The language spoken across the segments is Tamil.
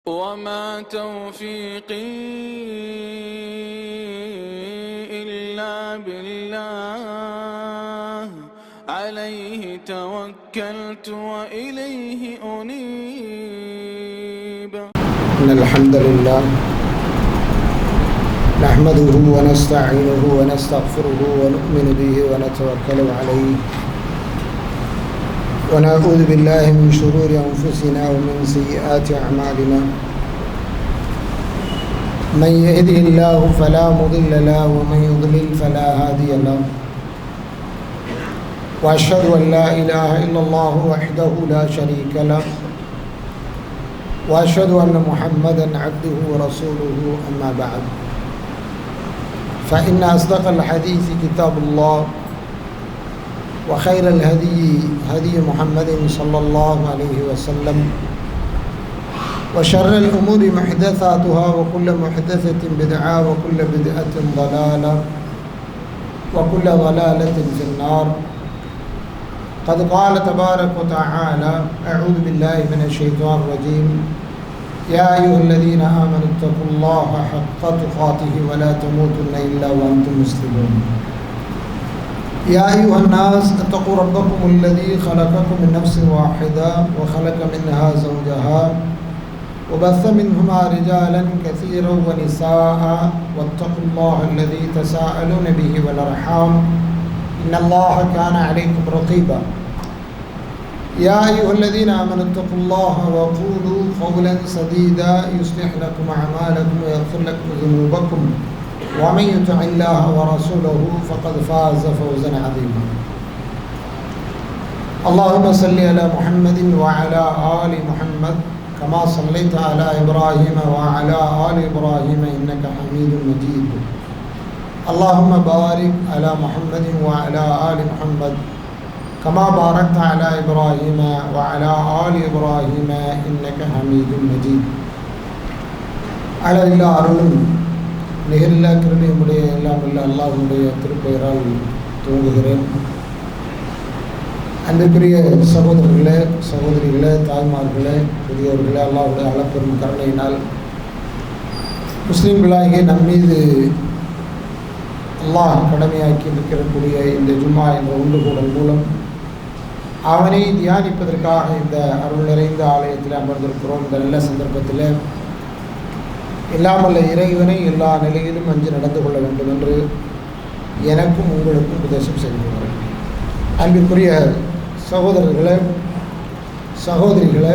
وما توفيقي إلا بالله عليه توكلت وإليه أنيب. إن الحمد لله نحمده ونستعينه ونستغفره ونؤمن به ونتوكل عليه ونعوذ بالله من شرور أنفسنا ومن سيئات أعمالنا. من يهده الله فلا مضل له ومن يضلل فلا هادي له. وأشهد أن لا إله إلا الله وحده لا شريك له وأشهد أن محمدا عبده ورسوله. أما بعد، فإن أصدق الحديث كتاب الله وخير الهدي هدي محمد صلى الله عليه وسلم وشر الأمور محدثاتها وكل محدثة بدعة وكل بدعة ضلالة وكل ضلالة في النار. قد قال تبارك وتعالى: أعوذ بالله من الشيطان الرجيم: يا أيها الذين آمنوا اتقوا الله حق تقاته ولا تموتن إلا وأنتم مسلمون. يا أيها الناس اتقوا ربكم الذي خلقكم من نفس واحدة وخلق منها زوجها وبث منهما رجالا كثيرا ونساء واتقوا الله الذي تساءلون به والأرحام إن الله كان عليكم رقيبا. يا أيها الذين آمنوا اتقوا الله وقولوا قولا سديدا يصلح لكم أعمالكم ويغفر لكم ذنوبكم ومن يطع الله ورسوله فقد فاز فوزا عظيما. اللهم صل على محمد وعلى آل محمد كما صليت على إبراهيم وعلى آل إبراهيم إنك حميد مجيد. اللهم بارك على محمد وعلى آل محمد كما باركت على إبراهيم وعلى آل إبراهيم إنك حميد مجيد. அளவில்லா அருளும் நிகரில்லா கிருபையுடைய எல்லாம் உள்ள அல்லாஹ்வுடைய திருப்பெயரால் துவங்குகிறேன். அன்பிற்குரிய சகோதரர்களே, சகோதரிகளே, தாய்மார்களே, பெரியோர்களே, அல்லாஹ்வுடைய அளப்பெரும் கருணையினால் முஸ்லீம்களாகிய நம்மீது அல்லாஹ் கடமையாக்கி இருக்கக்கூடிய இந்த ஜும்மா என்ற ஒன்றுகூடல் மூலம் அவனை தியானிப்பதற்காக இந்த அருள் நிறைந்த ஆலயத்தில் அமர்ந்திருக்கிறோம். இந்த நல்ல சந்தர்ப்பத்தில் இல்லாமல்ல இறைவனை எல்லா நிலையிலும் அஞ்சு நடந்து கொள்ள வேண்டும் என்று எனக்கும் உங்களுக்கும் உபதேசம் செய்கிறேன். அன்பிற்குரிய சகோதரர்களே, சகோதரிகளே,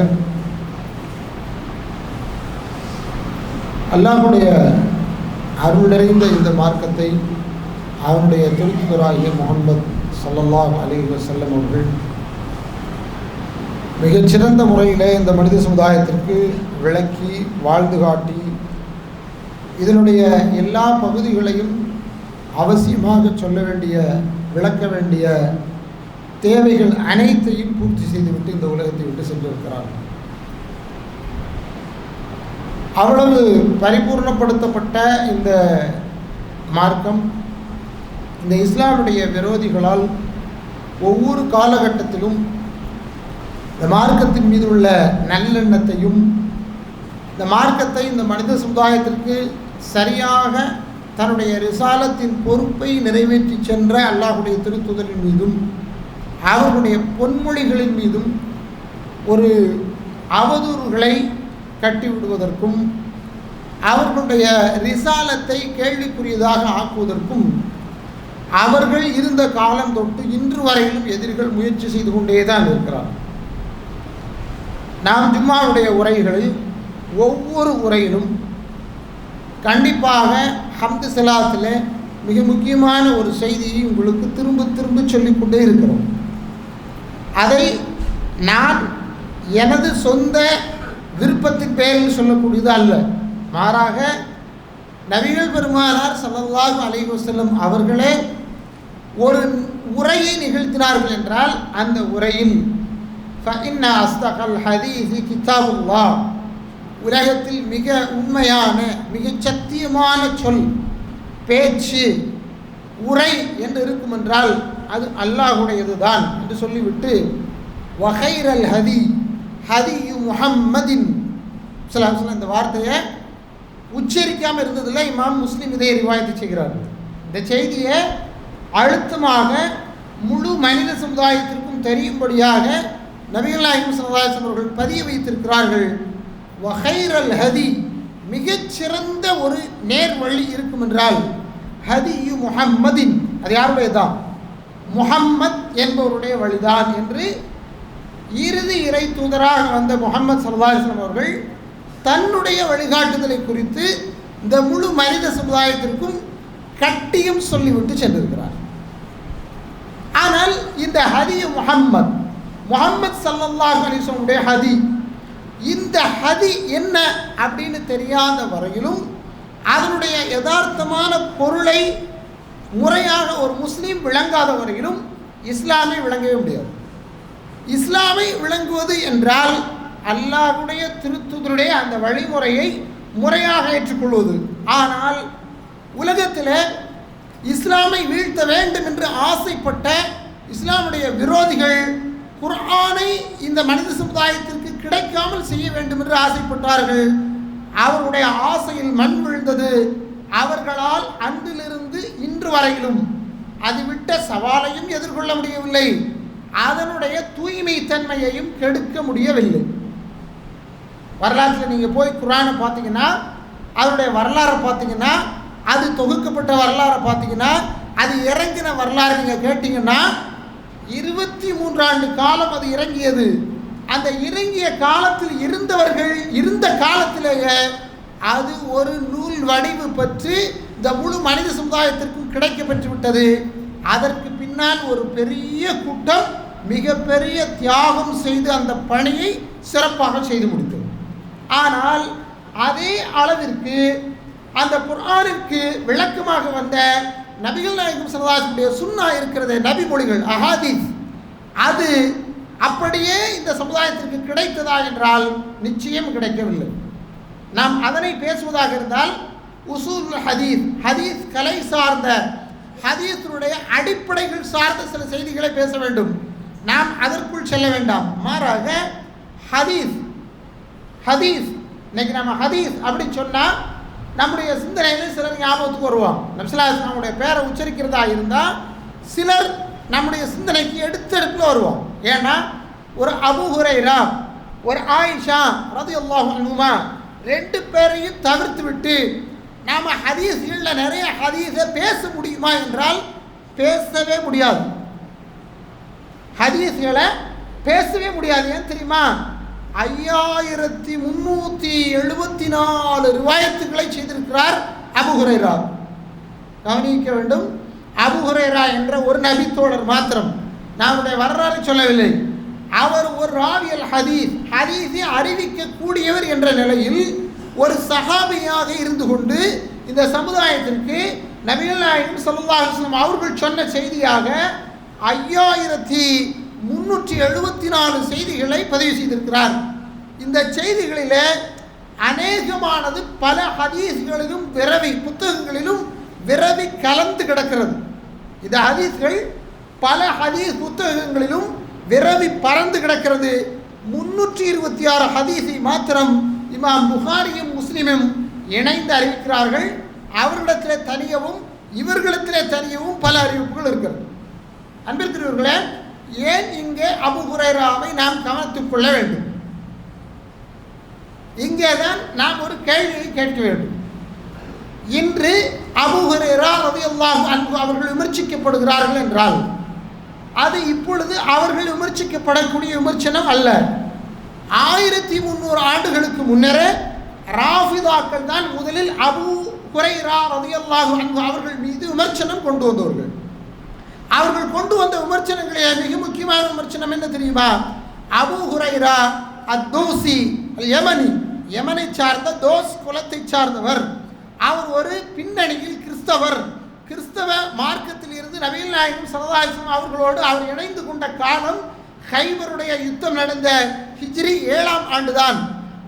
அல்லாஹ்வுடைய அருள் நிறைந்த இந்த மார்க்கத்தை அவனுடைய தூதராகிய முஹம்மது ஸல்லல்லாஹு அலைஹி வஸல்லம் அவர்கள் மிகச்சிறந்த முறையில் இந்த மனித சமுதாயத்திற்கு விளக்கி வாழ்ந்து காட்டி இதனுடைய எல்லா பகுதிகளையும் அவசியமாக சொல்ல வேண்டிய, விளக்க வேண்டிய தேவைகள் அனைத்தையும் பூர்த்தி செய்துவிட்டு இந்த உலகத்தை விட்டு சென்றிருக்கிறார்கள். அவ்வளவு பரிபூர்ணப்படுத்தப்பட்ட இந்த மார்க்கம் இந்த இஸ்லாமுடைய விரோதிகளால் ஒவ்வொரு காலகட்டத்திலும் இந்த மார்க்கத்தின் மீது உள்ள நல்லெண்ணத்தையும் இந்த மார்க்கத்தை இந்த மனித சமுதாயத்திற்கு சரியாக தன்னுடைய ரிசாலத்தின் பொறுப்பை நிறைவேற்றி சென்ற அல்லாஹ்வுடைய திருத்தூதரின் மீதும் அவர்களுடைய பொன்மொழிகளின் மீதும் ஒரு அவதூறுகளை கட்டிவிடுவதற்கும் அவர்களுடைய ரிசாலத்தை கேள்விக்குரியதாக ஆக்குவதற்கும் அவர்கள் இருந்த காலம் தொட்டு இன்று வரையிலும் எதிரிகள் முயற்சி செய்து கொண்டே தான் இருக்கிறார். நாம் ஜும்மாவுடைய உரைகளில் ஒவ்வொரு உரையிலும் கண்டிப்பாக ஹம்து ஸலாத்தில் மிக முக்கியமான ஒரு செய்தியை உங்களுக்கு திரும்ப திரும்ப சொல்லிக்கொண்டே இருக்கிறோம். அதை நான் எனது சொந்த விருப்பத்தின் பெயரில் சொல்லக்கூடியது அல்ல, மாறாக நபிகள் பெருமானார் ஸல்லல்லாஹு அலைஹி வஸல்லம் அவர்களே ஒரு உரையை நிகழ்த்தினார்கள் என்றால் அந்த உரையில் ஃபஇன்ன அஸ்தகல் ஹதீஸி கிதாபுல்லாஹ், உலகத்தில் மிக உண்மையான மிக சத்தியமான சொல், பேச்சு, உரை என்று இருக்கும் என்றால் அது அல்லாஹ்வுடையது தான் என்று சொல்லிவிட்டு வகைரல் ஹதி ஹதியு முஹம்மதின் இந்த வார்த்தையை உச்சரிக்காமல் இருந்ததில்லை. இமாம் முஸ்லிம் இதை ரிவாயத்து செய்கிறார். இந்த செய்தியை அழுத்தமாக முழு மனித சமுதாயத்திற்கும் தெரியும்படியாக நபிகள் நாயகம் ஸல்லல்லாஹு அலைஹி வஸல்லம் அவர்கள் பதிய வைத்திருக்கிறார்கள். வஹைரல் ஹதி, மிகச்சிறந்த ஒரு நேர் வழி இருக்கும் என்றால் ஹதியு முஹம்மதின், அது யாருடையதான்? முஹம்மத் என்பவருடைய வழிதான் என்று இறுதி இறை தூதராக வந்த முஹம்மது ஸல்லல்லாஹு அலைஹி வஸல்லம் அவர்கள் தன்னுடைய வழிகாட்டுதலை குறித்து இந்த முழு மனித சமுதாயத்திற்கும் கட்டியும் சொல்லிவிட்டு சென்றிருக்கிறார். ஆனால் இந்த ஹதி முஹம்மது ஸல்லல்லாஹு அலைஹி வஸல்லம் ஹதி, இந்த ஹதி என்ன அப்படின்னு தெரியாத வரையிலும் அதனுடைய யதார்த்தமான பொருளை முறையாக ஒரு முஸ்லீம் விளங்காத வரையிலும் இஸ்லாமை விளங்கவே முடியாது. இஸ்லாமை விளங்குவது என்றால் அல்லாஹ்வுடைய திருத்தூதருடைய அந்த வழிமுறையை முறையாக ஏற்றுக்கொள்வது. ஆனால் உலகத்தில் இஸ்லாமை வீழ்த்த வேண்டும் என்று ஆசைப்பட்ட இஸ்லாமுடைய விரோதிகள் குர்ஆனை இந்த மனித சமுதாயத்திற்கு கிடைக்காமல் செய்ய வேண்டும் என்று ஆசைப்பட்டார்கள். அவருடைய ஆசையில் மண் விழுந்தது. அவர்களால் அன்றிலிருந்து இன்று வரையிலும் அது விட்ட சவாலையும் எதிர்கொள்ள முடியவில்லை, அதனுடைய தூய்மை தன்மையையும் கெடுக்க முடியவில்லை. வரலாற்றில் நீங்கள் போய் குர்ஆனை பார்த்தீங்கன்னா, அதனுடைய வரலாறை பார்த்தீங்கன்னா, அது தொகுக்கப்பட்ட வரலாறை பார்த்தீங்கன்னா, அது இறங்கின வரலாறு நீங்கள் கேட்டிங்கன்னா 23 ஆண்டு காலம் அது இறங்கியது. அந்த இறங்கிய காலத்தில் இருந்தவர்கள் இருந்த காலத்திலேயே அது ஒரு நூல் வடிவு பெற்று இந்த முழு மனித சமுதாயத்திற்கும் கிடைக்க பெற்று விட்டது. அதற்கு பின்னால் ஒரு பெரிய கூட்டம் மிகப்பெரிய தியாகம் செய்து அந்த பணியை சிறப்பாக செய்து முடித்தது. ஆனால் அதே அளவிற்கு அந்த குர்ஆனிற்கு விளக்கமாக வந்த நபிகள் நாயகம் ஸல்லல்லாஹு அலைஹி வஸல்லம் சுன்னா இருக்கிறது, நபி மொழிகள், அஹாதீஸ், அது அப்படியே இந்த சமுதாயத்திற்கு கிடைத்ததா என்றால் நிச்சயம் கிடைக்கவில்லை. நாம் அதனை பேசுவதாக இருந்தால் உசூல் ஹதீஸ், ஹதீஸ் கலை சார்ந்த ஹதீஸுடைய அடிப்படைகள் சார்ந்த சில செய்திகளை பேச வேண்டும். நாம் அதற்குள் செல்ல வேண்டாம். மாறாக ஹதீஸ் இன்னைக்கு நம்ம ஹதீஸ் அப்படின்னு சொன்னால் நம்முடைய சிந்தனையில் சிலர் ஞாபகத்துக்கு வருவோம். நபி ஸல்லல்லாஹு அலைஹி வஸல்லம் பேரை உச்சரிக்கிறதா இருந்தால் சிலர் நம்முடைய சிந்தனைக்கு எடுத்தெடுப்பில் வருவோம். ஏன்னா ஒரு அபூ ஹுரைரா, ஒரு ஆயிஷா ரலியல்லாஹு அன்ஹுமா, ரெண்டு பேரையும் தவிர்த்து விட்டு நாம் ஹதீஸ்களில் நிறைய ஹதீஸை பேச முடியுமா என்றால் பேசவே முடியாது. ஹதீஸ்களை பேசவே முடியாது. ஏன் தெரியுமா? 5374 ரிவாயத்துக்களை செய்திருக்கிறார் அபூ ஹுரைரா. கவனிக்க வேண்டும், அபூ ஹுரைரா என்ற ஒரு நபித்தோழர் மாத்திரம், நம்முடைய வரலாறு சொல்லவில்லை. அவர் ஒரு ராவியல் ஹதீஸை அறிவிக்கக்கூடியவர் என்ற நிலையில் ஒரு சஹாபியாக இருந்து கொண்டு இந்த சமுதாயத்திற்கு நபிகள் நாயகம் ஸல்லல்லாஹு அலைஹி வஸல்லம் அவர்கள் சொன்ன செய்தியாக 5374 செய்திகளை பதிவு செய்திருக்கிறார். இந்த செய்திகளிலே அநேகமானது பல ஹதீஸ்களிலும் புத்தகங்களிலும் விரவி கலந்து கிடக்கிறது. இந்த ஹதீஸ்கள் பல ஹதீஸ் புத்தகங்களிலும் விரவி பறந்து கிடக்கிறது. 326 ஹதீஸை மாத்திரம் இமாம் புகாரியும் முஸ்லிமும் இணைந்து அறிவிக்கிறார்கள். அவர்களிடத்திலே தனியவும் இவர்களிடத்திலே தனியவும் பல அறிவிப்புகள் இருக்கிறது. அன்பிற்குரியவர்களே, ஏன் இங்கே அபூ ஹுரைராவை நாம் கவனித்துக் கொள்ள வேண்டும்? இங்கே தான் நாம் ஒரு கேள்வியை கேட்க வேண்டும். இன்று அபூ ஹுரைரா ரலியல்லாஹு அன்ஹு அவர்கள் விமர்சிக்கப்படுகிறார்கள் என்றால் அது இப்பொழுது அவர்கள் விமர்சிக்கப்படக்கூடிய விமர்சனம் அல்ல. 1300 ஆண்டுகளுக்கு முன்னரே ராஃபிதாக்கள் தான் முதலில் அபூ ஹுரைரா ரலியல்லாஹு அன்ஹு அவர்கள் மீது விமர்சனம் கொண்டு வந்தவர்கள். அவர்கள் கொண்டு வந்த விமர்சனங்களே மிக முக்கியமான விமர்சனம் என்ன தெரியுமா? அபூ ஹுரைரா அத்தோசி யமனை சார்ந்த தோஸ் குலத்தை சார்ந்தவர். அவர் ஒரு பின்னணியில் கிறிஸ்தவ மார்க்கத்தில் இருந்து நபிகள் நாயகம் ஸல்லல்லாஹு அலைஹி வஸல்லம் அவர்களோடு அவர் இணைந்து கொண்ட காலம் கைபருடைய யுத்தம் நடந்த ஹிஜ்ரி 7ஆம் ஆண்டுதான்.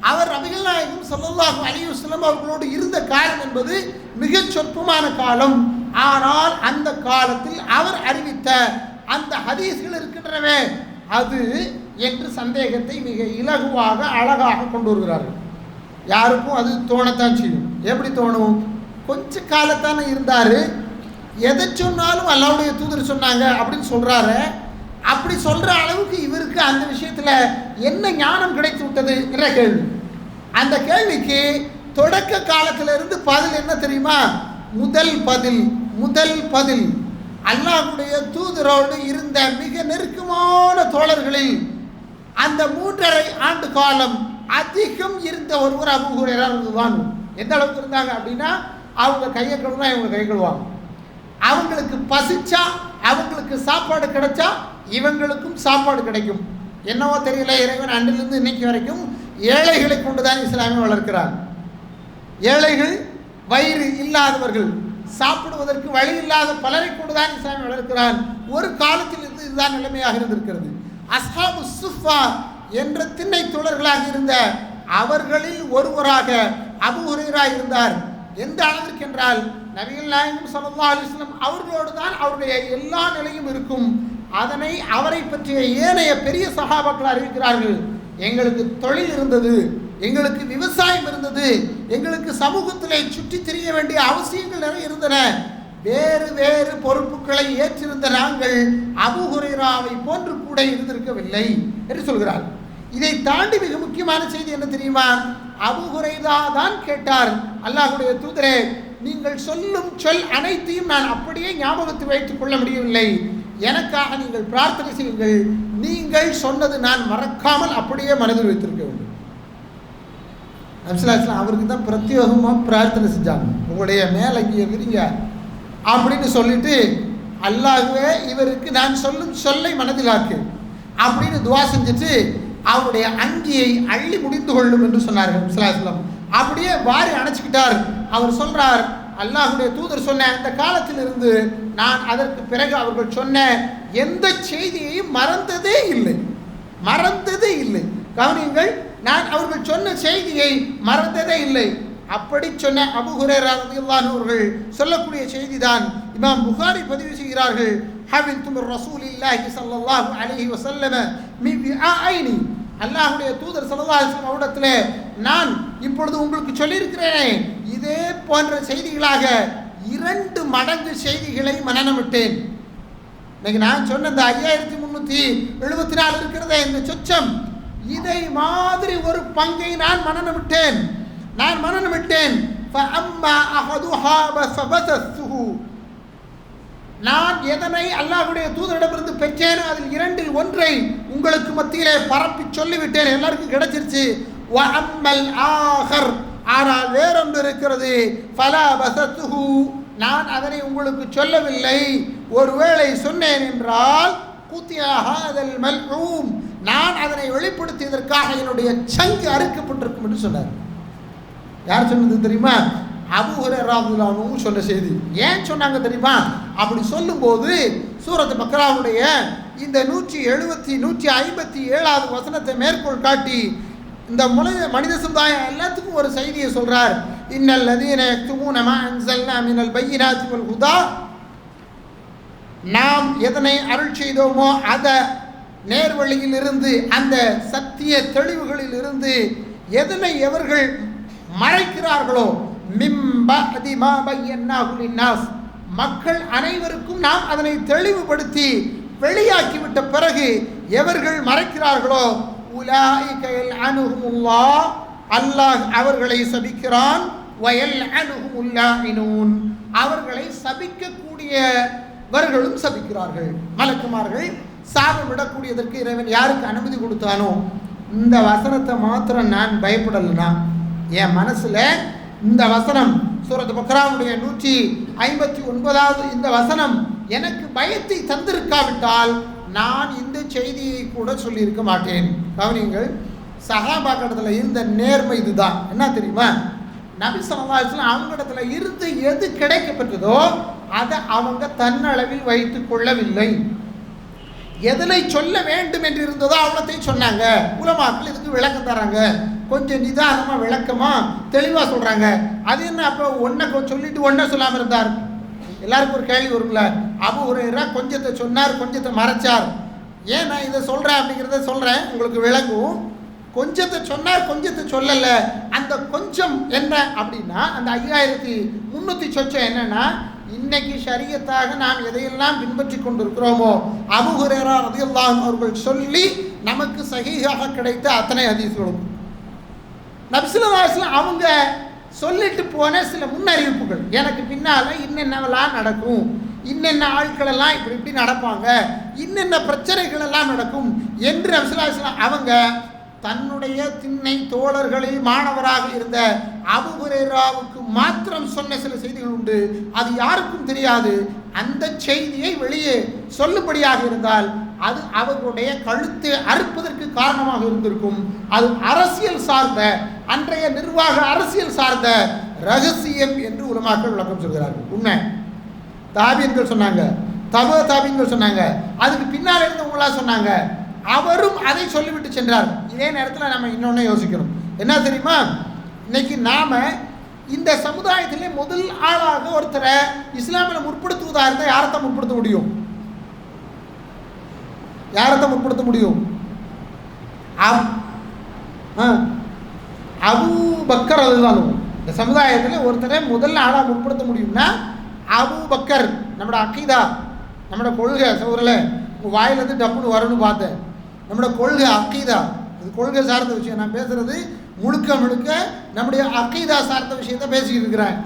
அவர் நபிகள் நாயகம் ஸல்லல்லாஹு அலைஹி வஸல்லம் அவர்களோடு இருந்த காலம் என்பது மிகச் சொற்பமான காலம். ஆனால் அந்த காலத்தில் அவர் அறிவித்த அந்த ஹதீஸ்கள் இருக்கின்றனவே அது என்று சந்தேகத்தை மிக இலகுவாக அழகாக கொண்டு வருகிறார்கள். யாருக்கும் அது தோணத்தான் செய்யும். எப்படி தோணும்? கொஞ்ச காலத்தானே இருந்தார், எதை சொன்னாலும் அல்லாஹ்வுடைய தூதர் சொன்னாங்க அப்படின்னு சொல்கிறாரு. அப்படி சொல்கிற அளவுக்கு இவருக்கு அந்த விஷயத்தில் என்ன ஞானம் கிடைத்து விட்டது என்ற கேள்வி. அந்த கேள்விக்கு தொடக்க காலத்திலிருந்து பதில் என்ன தெரியுமா? முதல் பதில் அல்லாஹ்வுடைய தூதரோடு இருந்த மிக நெருக்கமான தோழர்களில் அந்த 3.5 ஆண்டு காலம் அதிகம் இருந்த ஒருவர் அபூ ஹுரைரா தான். எந்த அளவுக்கு இருந்தாங்க அப்படின்னா, அவங்க கையை கழுவுனா இவங்க கை கழுவாங்க, அவங்களுக்கு பசிச்சா அவங்களுக்கு சாப்பாடு கிடைச்சா இவங்களுக்கும் சாப்பாடு கிடைக்கும். என்னவோ தெரியல, இறைவன் அன்றிலிருந்து இன்னைக்கு வரைக்கும் ஏழைகளை கொண்டு தான் இஸ்லாமை வளர்க்கிறார். ஏழைகள், வயிறு இல்லாதவர்கள், சாப்பிடுவதற்கு வழி இல்லாத பலரை கொண்டு தான் இஸ்லாமை வளர்க்கிறார். ஒரு காலத்தில் இருந்து இதுதான் நிலைமையாக இருந்திருக்கிறது. அஸ்ஹாபு சுஃபா என்ற திண்ணை தோழர்களாக இருந்த அவர்களில் ஒருவராக அபூ ஹுரைரா இருந்தார். எந்த அளவிற்கு என்றால், நபிகள் நாயகம் ஸல்லல்லாஹு அலைஹி வஸல்லம் அவர்களோடு தான் அவருடைய எல்லா நிலையும் இருக்கும். அதனை அவரை பற்றிய ஏனைய பெரிய சஹாபாக்கள் அறிவிக்கிறார்கள். எங்களுக்கு தொழில் இருந்தது, எங்களுக்கு விவசாயம் இருந்தது, எங்களுக்கு சமூகத்திலே சுற்றி திரிய வேண்டிய அவசியங்கள் நிறைய இருந்தன, வேறு வேறு பொறுப்புகளை ஏற்றிருந்த நாங்கள் அபூ ஹுரைராவை போன்று கூட இருந்திருக்கவில்லை என்று சொல்கிறார். இதை தாண்டி மிக முக்கியமான செய்தி என்ன தெரியுமா? அபூ ஹுரைரா தான் கேட்டார், அல்லாஹ்வுடைய தூதரே, நீங்கள் சொல்லும் சொல் அனைத்தையும் நான் அப்படியே ஞாபகத்தில் வைத்துக் கொள்ள முடியவில்லை, எனக்காக நீங்கள் பிரார்த்தனை செய்யுங்கள், நீங்கள் சொன்னது நான் மறக்காமல் அப்படியே மனதில் வைத்திருக்க வேண்டும். அவருக்கு தான் பிரத்யேகமாக பிரார்த்தனை செஞ்சாங்க, உங்களுடைய மேலங்கிய விரிங்க அப்படின்னு சொல்லிட்டு, அல்லாஹ்வே இவருக்கு நான் சொல்லும் சொல்லை மனதிலாக்கு அப்படின்னு துவா செஞ்சுட்டு அவருடைய அங்கியை அள்ளி முடிந்து கொள்ளும் என்று சொன்னார்கள். அப்படியே வாரி அணைச்சிக்கிட்டார். அவர் சொல்றார், அல்லாஹ்வுடைய தூதர் சொன்ன அந்த காலத்திலிருந்து நான் அதற்கு பிறகு அவர்கள் சொன்ன எந்த செய்தியையும் மறந்ததே இல்லை. கவனியுங்கள், நான் அவர்கள் சொன்ன செய்தியை மறந்ததே இல்லை. அப்படி சொன்ன அபூ ஹுரைரா ரலியல்லாஹு அன்ஹு அவர்கள் சொல்லக்கூடிய செய்தி தான் இமாம் புகாரி பதிவு செய்கிறார்கள். ஹவில்து மிர் ரசூலில்லாஹி ஸல்லல்லாஹு அலைஹி வஸல்லம் மின் விஆஐனி, அல்லாஹ்வுடைய தூதர் ஸல்லல்லாஹு அலைஹி வஸல்லம் அவரிடத்திலே நான் இப்பொழுது உங்களுக்கு சொல்லியிருக்கிறேனே, இதே போன்ற செய்திகளாக 2 மடங்கு செய்திகளை மனனமிட்டேன். இன்னைக்கு நான் சொன்ன இந்த 5374 இருக்கிறதே இந்த சொச்சம், இதை மாதிரி ஒரு பங்கை நான் மனனமிட்டேன். நான் எதனை அல்லாஹ்வுடைய தூதரிடமிருந்து பெற்றேனோ அதில் 2இல் 1 உங்களுக்கு மத்தியிலே பரப்பி சொல்லிவிட்டேன், எல்லாருக்கும் கிடைச்சிருச்சு. ஆனால் வேறொன்று இருக்கிறது, நான் அதனை உங்களுக்கு சொல்லவில்லை. ஒருவேளை சொன்னேன் என்றால் நான் அதனை வெளிப்படுத்தியதற்காக என்னுடைய சங்கு அறுக்கப்பட்டிருக்கும் என்று சொன்னார். யார் சொன்னது தெரியுமா? அபூ ஹுரைரா ரலியல்லாஹு அன்ஹு சொன்ன செய்தி. ஏன் சொன்னாங்க தெரியுமா? அப்படி சொல்லும்போது சூரத் பக்ராவுடைய இந்த 157வது வசனத்தை மேற்கோள் காட்டி இந்த மனித சமுதாயம் எல்லாத்துக்கும் ஒரு செய்தியை சொல்றார். இன்னல் லதீன யக்துமூன மா அன்ஸல்னா மினல் பையினாத்தி வல் ஹுதா, நாம் எதனை அருள் செய்தோமோ அதை நேர்வழியில் இருந்து, அந்த சத்திய தெளிவுகளில் இருந்து எதனை எவர்கள் மறைக்கிறார்களோ, மக்கள் அனைவருக்கும் நாம் அதனை தெளிவுபடுத்தி வெளியாக்கிவிட்ட பிறகு எவர்கள் மறைக்கிறார்களோ, அல்லாஹ் அவர்களை சபிக்கிறான், அவர்களை சபிக்கக்கூடியவர்களும் சபிக்கிறார்கள். மலக்குமார்கள் சாபமிடக்கூடியதற்கு இறைவன் யாருக்கு அனுமதி கொடுத்தானோ, இந்த வசனத்தை மாத்திரம் நான் பயப்படலைன்னா, என் மனசுல இந்த வசனம் சூரத் பக்ராவுடைய 159வது இந்த வசனம் எனக்கு பயத்தை தந்திருக்காவிட்டால் நான் இந்த செய்தியை கூட சொல்லியிருக்க மாட்டேன். கவனிங்கள், சஹாபாக்களிடத்தில் இருந்த நேர்மை இதுதான். என்ன தெரியுமா? நபி ஸல்லல்லாஹு அலைஹி வஸல்லம் அவங்களிடத்துல இருந்து எது கிடைக்கப்பட்டதோ அதை அவங்க தன்னளவில் வைத்துக் கொள்ளவில்லை. எதனை சொல்ல வேண்டும் என்று இருந்ததோ அவ்வளத்தை சொன்னாங்க. உலமாக்கள் இதுக்கு விளக்கம் தராங்க, கொஞ்சம் நிதானமாக விளக்கமாக தெளிவாக சொல்கிறாங்க. அது என்ன, அப்போ ஒன்றை சொல்லிட்டு ஒன்றை சொல்லாமல் இருந்தார்? எல்லாருக்கும் ஒரு கேள்வி வருங்களா? அபூ ஹுரைரா கொஞ்சத்தை சொன்னார், கொஞ்சத்தை மறைச்சார். ஏன் நான் இதை சொல்கிறேன் அப்படிங்கிறத சொல்கிறேன், உங்களுக்கு விளங்கும். கொஞ்சத்தை சொன்னார், கொஞ்சத்தை சொல்லலை. அந்த கொஞ்சம் என்ன அப்படின்னா, அந்த 5300 சொச்சம் என்னன்னா, இன்னைக்கு ஷரியத்தாக நாம் எதையெல்லாம் பின்பற்றி கொண்டிருக்கிறோமோ அபூ ஹுரைரா ரலியல்லாஹு அன்ஹு அவர்கள் சொல்லி நமக்கு சஹீஹாக கிடைத்த அத்தனை ஹதீஸ்களும், நபி ஸல்லல்லாஹு அலைஹி வஸல்லம் அவங்க சொல்லிட்டு போன சில முன்னறிவிப்புகள், எனக்கு பின்னால் இன்னென்னவெல்லாம் நடக்கும், இன்னென்ன ஆட்களெல்லாம் இப்படி இப்படி நடப்பாங்க, இன்னென்ன பிரச்சனைகள் எல்லாம் நடக்கும் என்று நபி ஸல்லல்லாஹு அலைஹி வஸல்லம் அவங்க தன்னுடைய திண்ணை தோழர்களில் மாணவராக இருந்த அபூ ஹுரைராவுக்கு மாத்திரம் சொன்ன சில செய்திகள் உண்டு. அது யாருக்கும் தெரியாது. அந்த செய்தியை வெளியே சொல்லும்படியாக இருந்தால் அது அவர்களுடைய கழுத்தை அறுப்பதற்கு காரணமாக இருந்திருக்கும். அது அரசியல் சார்ந்த, அன்றைய நிர்வாக அரசியல் சார்ந்த ரகசியம் என்று உலமாக்கள் விளக்கம் சொல்கிறார்கள். உண்மை தாபீன்கள் சொன்னாங்க, தாபீன்கள் சொன்னாங்க, அதுக்கு பின்னால் இருந்தவங்களா சொன்னாங்க. அவரும் அதை சொல்லிவிட்டு சென்றார். இதே நேரத்தில் நம்ம இன்னொன்று யோசிக்கணும். என்ன தெரியுமா, இன்னைக்கு நாம இந்த சமுதாயத்திலே முதல் ஆளாக ஒருத்தரை இஸ்லாமில் முற்படுத்துவதாக இருந்தால் யாரைத்தான் முற்படுத்த முடியும்? யாரைத்தான் முற்படுத்த முடியும்? Abu Bakr. அதுதான் இந்த சமுதாயத்தில் ஒருத்தரை முதல் ஆளாக முற்படுத்த முடியும்னா அபூ பக்கர். நம்மளோட அக்கீதா, நம்மளோட கொள்கை சோரில் உங்கள் வாயிலேருந்து டப்புன்னு வரணும்னு பார்த்தேன். நம்மளோட கொள்கை அக்கீதா, இது கொள்கை சார்ந்த விஷயம். நான் பேசுகிறது முழுக்க முழுக்க நம்முடைய அக்கீதா சார்ந்த விஷயத்தை பேசிக்கிட்டு இருக்கிறேன்.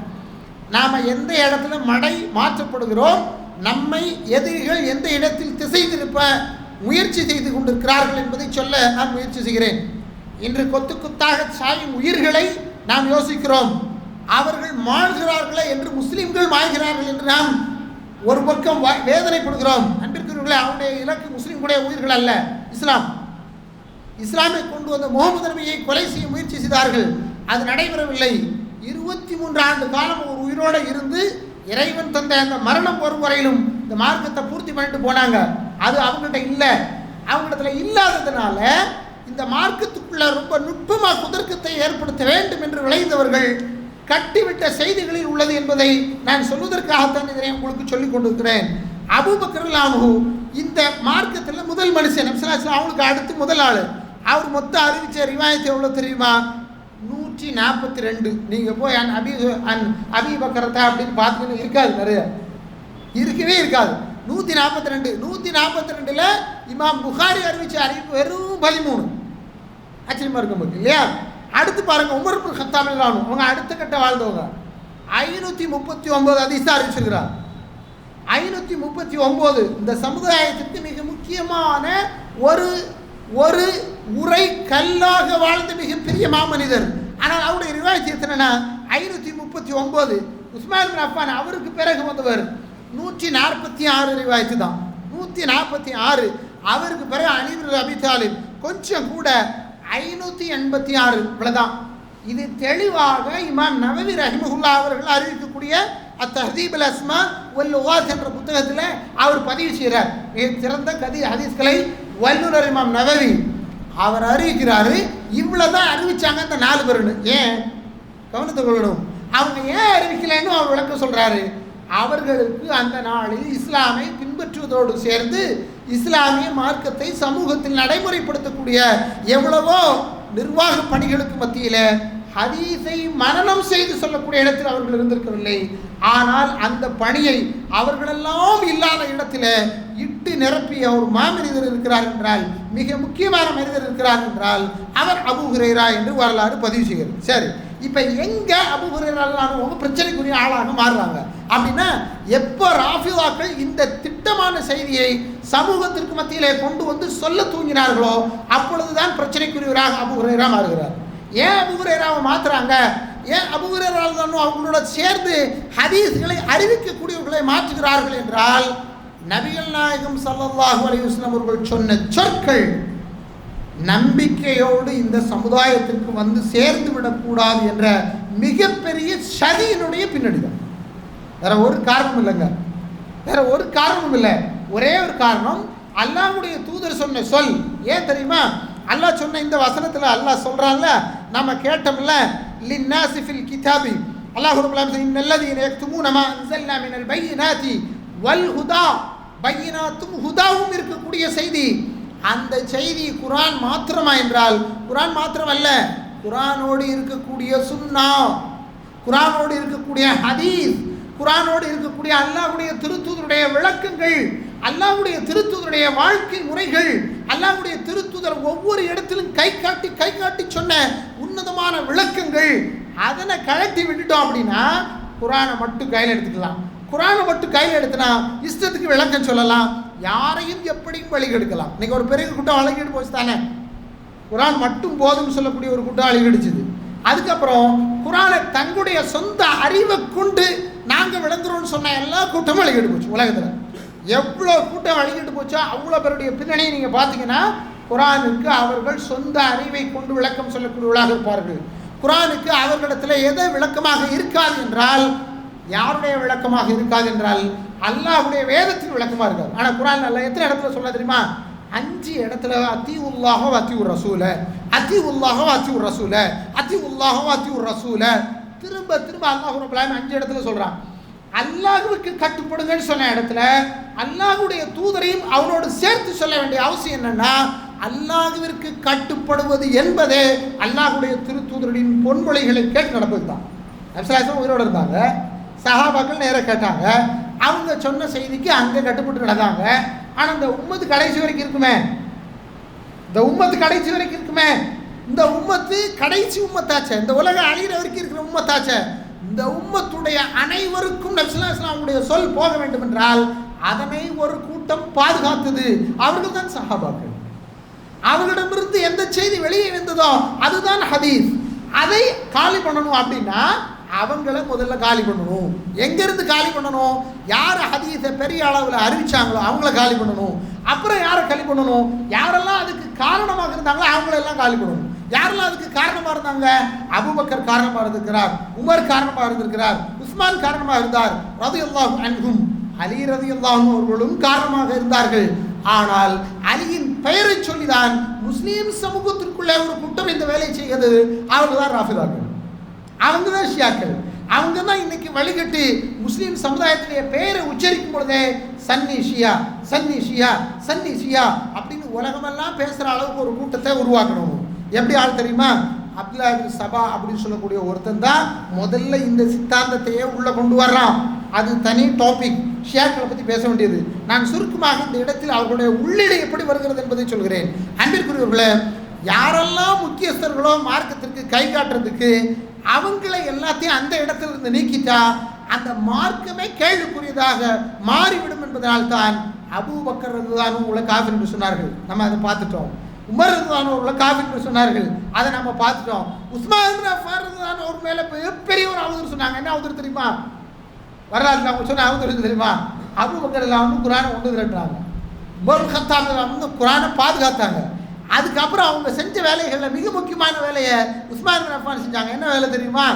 நாம் எந்த இடத்துல மாற்றப்படுகிறோம், நம்மை எதிரிகள் எந்த இடத்தில் திசை திருப்ப முயற்சி செய்து கொண்டிருக்கிறார்கள் என்பதை சொல்ல நான் முயற்சி செய்கிறேன். இன்று கொத்து கொத்தாக சாயும் உயிர்களை நாம் யோசிக்கிறோம். அவர்கள் மாழ்கிறார்களே என்று முஸ்லிம்கள் மாய்கிறார்கள் என்று நாம் ஒரு பக்கம் வேதனைப்படுகிறோம். அன்பிற்குரியவர்களே, அவருடைய இலக்கு முஸ்லிம்களுடைய உயிர்கள் அல்ல, இஸ்லாம். இஸ்லாமை கொண்டு வந்த முகமது நபியை கொலை செய்ய முயற்சி செய்தார்கள். அது நடைபெறவில்லை. 23 ஆண்டு காலம் ஒரு உயிரோடு இருந்து இறைவன் தந்த அந்த மரணம் வரும் வரையிலும் இந்த மார்க்கத்தை பூர்த்தி பண்ணிட்டு போனாங்க. அது அவங்கள்ட்ட இல்லை. அவங்களிடத்துல இல்லாததுனால இந்த மார்க்கத்துக்குள்ள ரொம்ப நுட்பமாக குதர்க்கத்தை ஏற்படுத்த வேண்டும் என்று விளைந்தவர்கள் கட்டிவிட்ட செய்திகளில் உள்ளது என்பதை நான் சொல்வதற்காகத்தான் இதனை உங்களுக்கு சொல்லிக் கொண்டிருக்கிறேன். அபூபக்கர் ரலியல்லாஹு இந்த மார்க்கத்தில் முதல் மனுஷன். நபி ஸல்லல்லாஹு அலைஹி வஸல்லம் அவங்களுக்கு அடுத்து முதல் ஆள். அவர் மொத்தம் அறிவிச்ச ரிவாயத்து எவ்வளோ தெரியுமா? 142. நீங்கள் போய் அபீபக்கரத்தா அப்படின்னு பார்த்துக்கணும், இருக்காது, நிறைய இருக்கவே இருக்காது. 142. 142ல் இமாம் புகாரி அறிவிச்ச அறிவிப்பு வெறும் 13. ஆச்சரியமா இருக்கும் போது இல்லையா? அடுத்து பாருங்க, உமர் இப்னு கத்தாப் ரலியல்லாஹு அன்ஹு, அவங்க அடுத்த கட்ட வாழ்ந்தவங்க. 539 ஹதீஸ் அறிவிச்சிருக்கிறார். 539 இந்த சமுதாயத்திற்கு மிக முக்கியமான ஒரு உரை கல்லாக வாழ்ந்த மிகப்பெரிய மாமனிதர். ஆனால் அவருடைய ரிவாயத்து எத்தனைனா 539. உஸ்மான் பின் அஃபான் அவருக்கு பிறகு வந்தவர் 146 ரிவாயத்து தான். 146. அவருக்கு பிறகு அலி இப்னு அபீ தாலிப் கொஞ்சம் கூட 586. இவ்வளவுதான். இது தெளிவாக இமாம் நவவி ரஹிமஹுல்லாஹ் அவர்கள் அறிவிக்கக்கூடிய அத்தஹதீப் அல் அஸ்மா வல் லுகாத் என்ற புத்தகத்தில் அவர் பதிவு செய்கிறார். மிக சிறந்த ஹதீஸ்களை வல்லுநர் இமாம் நவவி அவர் அறிவிக்கிறாரு. இவ்வளவுதான் அறிவிச்சாங்க இந்த 4 பேருன்னு. ஏன் கவனத்தை கொள்ளணும். அவங்க ஏன் அறிவிக்கலைன்னு அவர் விளக்கம் சொல்றாரு. அவர்களுக்கு அந்த நாளில் இஸ்லாமை பின்பற்றுவதோடு சேர்ந்து இஸ்லாமிய மார்க்கத்தை சமூகத்தில் நடைமுறைப்படுத்தக்கூடிய எவ்வளவோ நிர்வாக பணிகளுக்கு மத்தியில் ஹதீஸை மனனம் செய்து சொல்லக்கூடிய இடத்தில் அவர்கள் இருந்திருக்கவில்லை. ஆனால் அந்த பணியை அவர்களெல்லாம் இல்லாத இடத்துல இட்டு நிரப்பிய ஒரு மாமனிதர் இருக்கிறார் என்றால், மிக முக்கியமான மனிதர் இருக்கிறார் என்றால் அவர் அபூ ஹுரைரா என்று வரலாறு பதிவு செய்கிறது. சரி, இப்போ எங்க அபூ ஹுரைராவுங்க பிரச்சனைக்குரிய ஆளாக மாறுறாங்க அப்படின்னா, எப்போ ராஃபிதாக்கள் இந்த திட்டமான செய்தியை சமூகத்திற்கு மத்தியிலே கொண்டு வந்து சொல்ல தூங்கினார்களோ அப்பொழுதுதான் பிரச்சனைக்குரியவராக அபூ ஹுரைரா மாறுகிறார். ஏன் அபூ ஹுரைராவை மாற்றுறாங்க? ஏன் அபூ ஹுரைரா அவங்களோட சேர்ந்து ஹதீஸ்களை அறிவிக்கக்கூடியவர்களை மாற்றுகிறார்கள் என்றால், நபிகள் நாயகம் ஸல்லல்லாஹு அலைஹி வஸல்லம் அவர்கள் சொன்ன சொற்கள் நம்பிக்கையோடு இந்த சமுதாயத்திற்கு வந்து சேர்ந்து விடக்கூடாது என்ற மிகப்பெரிய சதியினுடைய பின்னணி தான். வேற ஒரு காரணம் இல்லைங்க, வேற ஒரு காரணமும் இல்லை. ஒரே ஒரு காரணம், அல்லாஹ்வுடைய தூதர் சொன்ன சொல். ஏன் தெரியுமா? அல்லாஹ் சொன்ன இந்த வசனத்தில் அல்லாஹ் சொல்றான்ல, நம்ம கேட்டோம்ல, லின்னாஸி ஃபில் கிதாபி, அல்லாஹ் ரப்பல் ஆலமீன் இன்னல்லதீன யக்துமூன மா அன்ஸல்னா மினல் பையினாத்தி வல் ஹுதா, பையினாத்தும் ஹுதாவும் இருக்கக்கூடிய செய்தி. அந்த செய்தி குர்ஆன் மாத்திரமா என்றால் குர்ஆன் மாத்திரமல்ல, குர்ஆனோடு இருக்கக்கூடிய சுன்னா, குர்ஆனோடு இருக்கக்கூடிய ஹதீஸ், குர்ஆனோடு இருக்கக்கூடிய அல்லாஹ்வுடைய திருத்தூதருடைய விளக்கங்கள், அல்லாஹ்வுடைய திருத்தூதருடைய வாழ்க்கை முறைகள், அல்லாஹ்வுடைய திருத்தூதர் ஒவ்வொரு இடத்திலும் கை காட்டி சொன்ன உன்னதமான விளக்கங்கள், அதனை கழட்டி விட்டுட்டோம் அப்படின்னா குர்ஆனை மட்டும் கையில் எடுத்துக்கலாம். குர்ஆனை மட்டும் கையில் எடுத்துனா இஷ்டத்துக்கு விளக்கம் சொல்லலாம், யாரையும் எப்படியும் வழிகெடுக்கலாம். இன்னைக்கு ஒரு பெரிய கூட்டம் வழிகெடு போச்சு தானே, குர்ஆன் மட்டும் போதும்னு சொல்லக்கூடிய ஒரு கூட்டம் வழிகெடுச்சுது. அதுக்கப்புறம் குர்ஆனை தங்களுடைய சொந்த அறிவை கொண்டு நாங்கள் விளங்குறோம்னு சொன்ன எல்லா கூட்டமும் வழிகெட்டு போச்சு. உலகத்தில் எவ்வளோ கூட்டம் வழிகெட்டு போச்சோ அவ்வளோ பேருடைய பின்னணியை நீங்கள் பார்த்தீங்கன்னா குர்ஆனுக்கு அவர்கள் சொந்த அறிவை கொண்டு விளக்கம் சொல்லக்கூடியவர்களாக இருப்பார்கள். குர்ஆனுக்கு அவர்களிடத்தில் எதை விளக்கமாக இருக்காது என்றால், யாருடைய விளக்கமாக இருக்காது என்றால் அல்லாஹ்வுடைய வேதத்தின் விளக்கமாக இருக்காது. ஆனால் குர்ஆன் அல்லாஹ் எத்தனை இடத்துல சொல்ல தெரியுமா? 5 இடத்துல அத்தியுல்லாஹ வ அத்தியுர் ரசூல, அத்தியுல்லாஹ வ அத்தியுர் ரசூல, அத்தியுல்லாஹ வ அத்தியுர் ரசூல, திரும்ப திரும்ப அல்லாஹ் ரப்பல் ஆலமீன் 5 இடத்துல சொல்றான். அல்லாஹ்வுக்கு கட்டுப்படுங்கன்னு சொன்ன இடத்துல அல்லாஹ்வுடைய தூதரையும் அவனோடு சேர்த்து சொல்ல வேண்டிய அவசியம் என்னன்னா, அல்லாஹ்விற்கு கட்டுப்படுவது என்பதே அல்லாஹ்வுடைய திருத்தூதரின் பொன்மொழிகளை கேட்டு நடப்பது தான். நபிஸல்லல்லாஹு உயிரோடு இருந்தாங்க, சஹாபாக்கள் நேராக கேட்டாங்க, அவங்க சொன்ன செய்திக்கு அங்கே கட்டுப்பட்டு நடந்தாங்க. ஆனால் இந்த உம்மத்து கடைசி வரைக்கும் இருக்குமே, இந்த உம்மத்து கடைசி வரைக்கும் இருக்குமே, இந்த உம்மத்து கடைசி உம்மத்தாச்சே, இந்த உலகம் அழிகிற வரைக்கும் இருக்கிற உம்மத்தாச்சே, இந்த உம்மத்துடைய அனைவருக்கும் நபிஸல்லல்லாஹு சொல் போக வேண்டும் என்றால் அதனை ஒரு கூட்டம் பாதுகாத்தது. அவர்கள் தான் சஹாபாக்கள். அவர்களிடமிருந்து எந்த செய்தி வெளியே வந்ததோ அதுதான் ஹதீஸ். அதை காலி பண்ணணும் அப்படின்னா அவங்கள முதல்ல காலி பண்ணணும். எங்கேருந்து காலி பண்ணணும்? யார் ஹதீஸை பெரிய அளவில் அறிவிச்சாங்களோ அவங்கள காலி பண்ணணும். அப்புறம் யாரை காலி பண்ணணும்? யாரெல்லாம் அதுக்கு காரணமாக இருந்தாங்களோ அவங்களெல்லாம் காலி பண்ணணும். யாரெல்லாம் அதுக்கு காரணமாக இருந்தாங்க? அபூபக்கர் காரணமாக இருந்திருக்கிறார், உமர் காரணமாக இருந்திருக்கிறார், உஸ்மான் காரணமாக இருந்தார், ரலியல்லாஹு அன்ஹும், அலி ரலியல்லாஹு அன்ஹு அவர்களும் காரணமாக இருந்தார்கள். ஆனால் அலியின் பெயரை சொல்லிதான் முஸ்லீம் சமூகத்திற்குள்ளே ஒரு கூட்டம் இந்த வேலையை செய்கிறது. அவங்க தான் ராஃபிதாக்கள், அவங்க தான் ஷியாக்கள். அவங்க தான் இன்னைக்கு வழிகட்டி முஸ்லீம் சமுதாயத்திலேயே பெயரை உச்சரிக்கும் பொழுதே சன்னி ஷியா, சன்னி ஷியா, சன்னி ஷியா அப்படின்னு உலகமெல்லாம் பேசுகிற அளவுக்கு ஒரு கூட்டத்தை உருவாக்கணும். எப்படி ஆள் தெரியுமா? அப்துல்லா இப்னு சபா அப்படின்னு சொல்லக்கூடிய ஒருத்தன் தான் முதல்ல இந்த சித்தாந்தத்தையே உள்ளே கொண்டு வர்றான். அது தனி டாபிக், ஷியாக்களை பற்றி பேச வேண்டியது. நான் சுருக்கமாக இந்த இடத்தில் அவர்களுடைய உள்ளீடு எப்படி வருகிறது என்பதை சொல்கிறேன். அன்பிற்குரியவர்களே, யாரெல்லாம் முக்கியஸ்தர்களோ மார்க்கத்திற்கு கை காட்டுறதுக்கு அவங்களை எல்லாத்தையும் அந்த இடத்துல இருந்து நீக்கிட்டா அந்த மார்க்கமே கேள்விக்குரியதாக மாறிவிடும் என்பதனால்தான் அபூபக்கர் ரலியல்லாஹு அன்ஹு காஃபிர் என்று சொன்னார்கள். நம்ம அதை பார்த்துட்டோம். உமர் ரலியல்லாஹு அன்ஹு காஃபிர் என்று சொன்னார்கள், அதை நம்ம பார்த்துட்டோம். உஸ்மான் இப்னு அஃபான் ரலியல்லாஹு அன்ஹு மேலே பெரிய ஒரு அவதூறு சொன்னாங்க. என்ன அவதூறு தெரியுமா? வரலாறு அவங்க சொன்ன அவதூறு தெரியுமா? அபூபக்கர் ரலியல்லாஹு அன்ஹு குர்ஆனை கொண்டு திரட்டுறாங்க, உமர் கத்தாப் ரலியல்லாஹு அன்ஹு குர்ஆனை பாதுகாத்தாங்க. அதுக்கப்புறம் அவங்க செஞ்ச வேலைகளில் மிக முக்கியமான வேலையை உஸ்மான் இப்னு அஃபான் செஞ்சாங்க. என்ன வேலை தெரியுமா?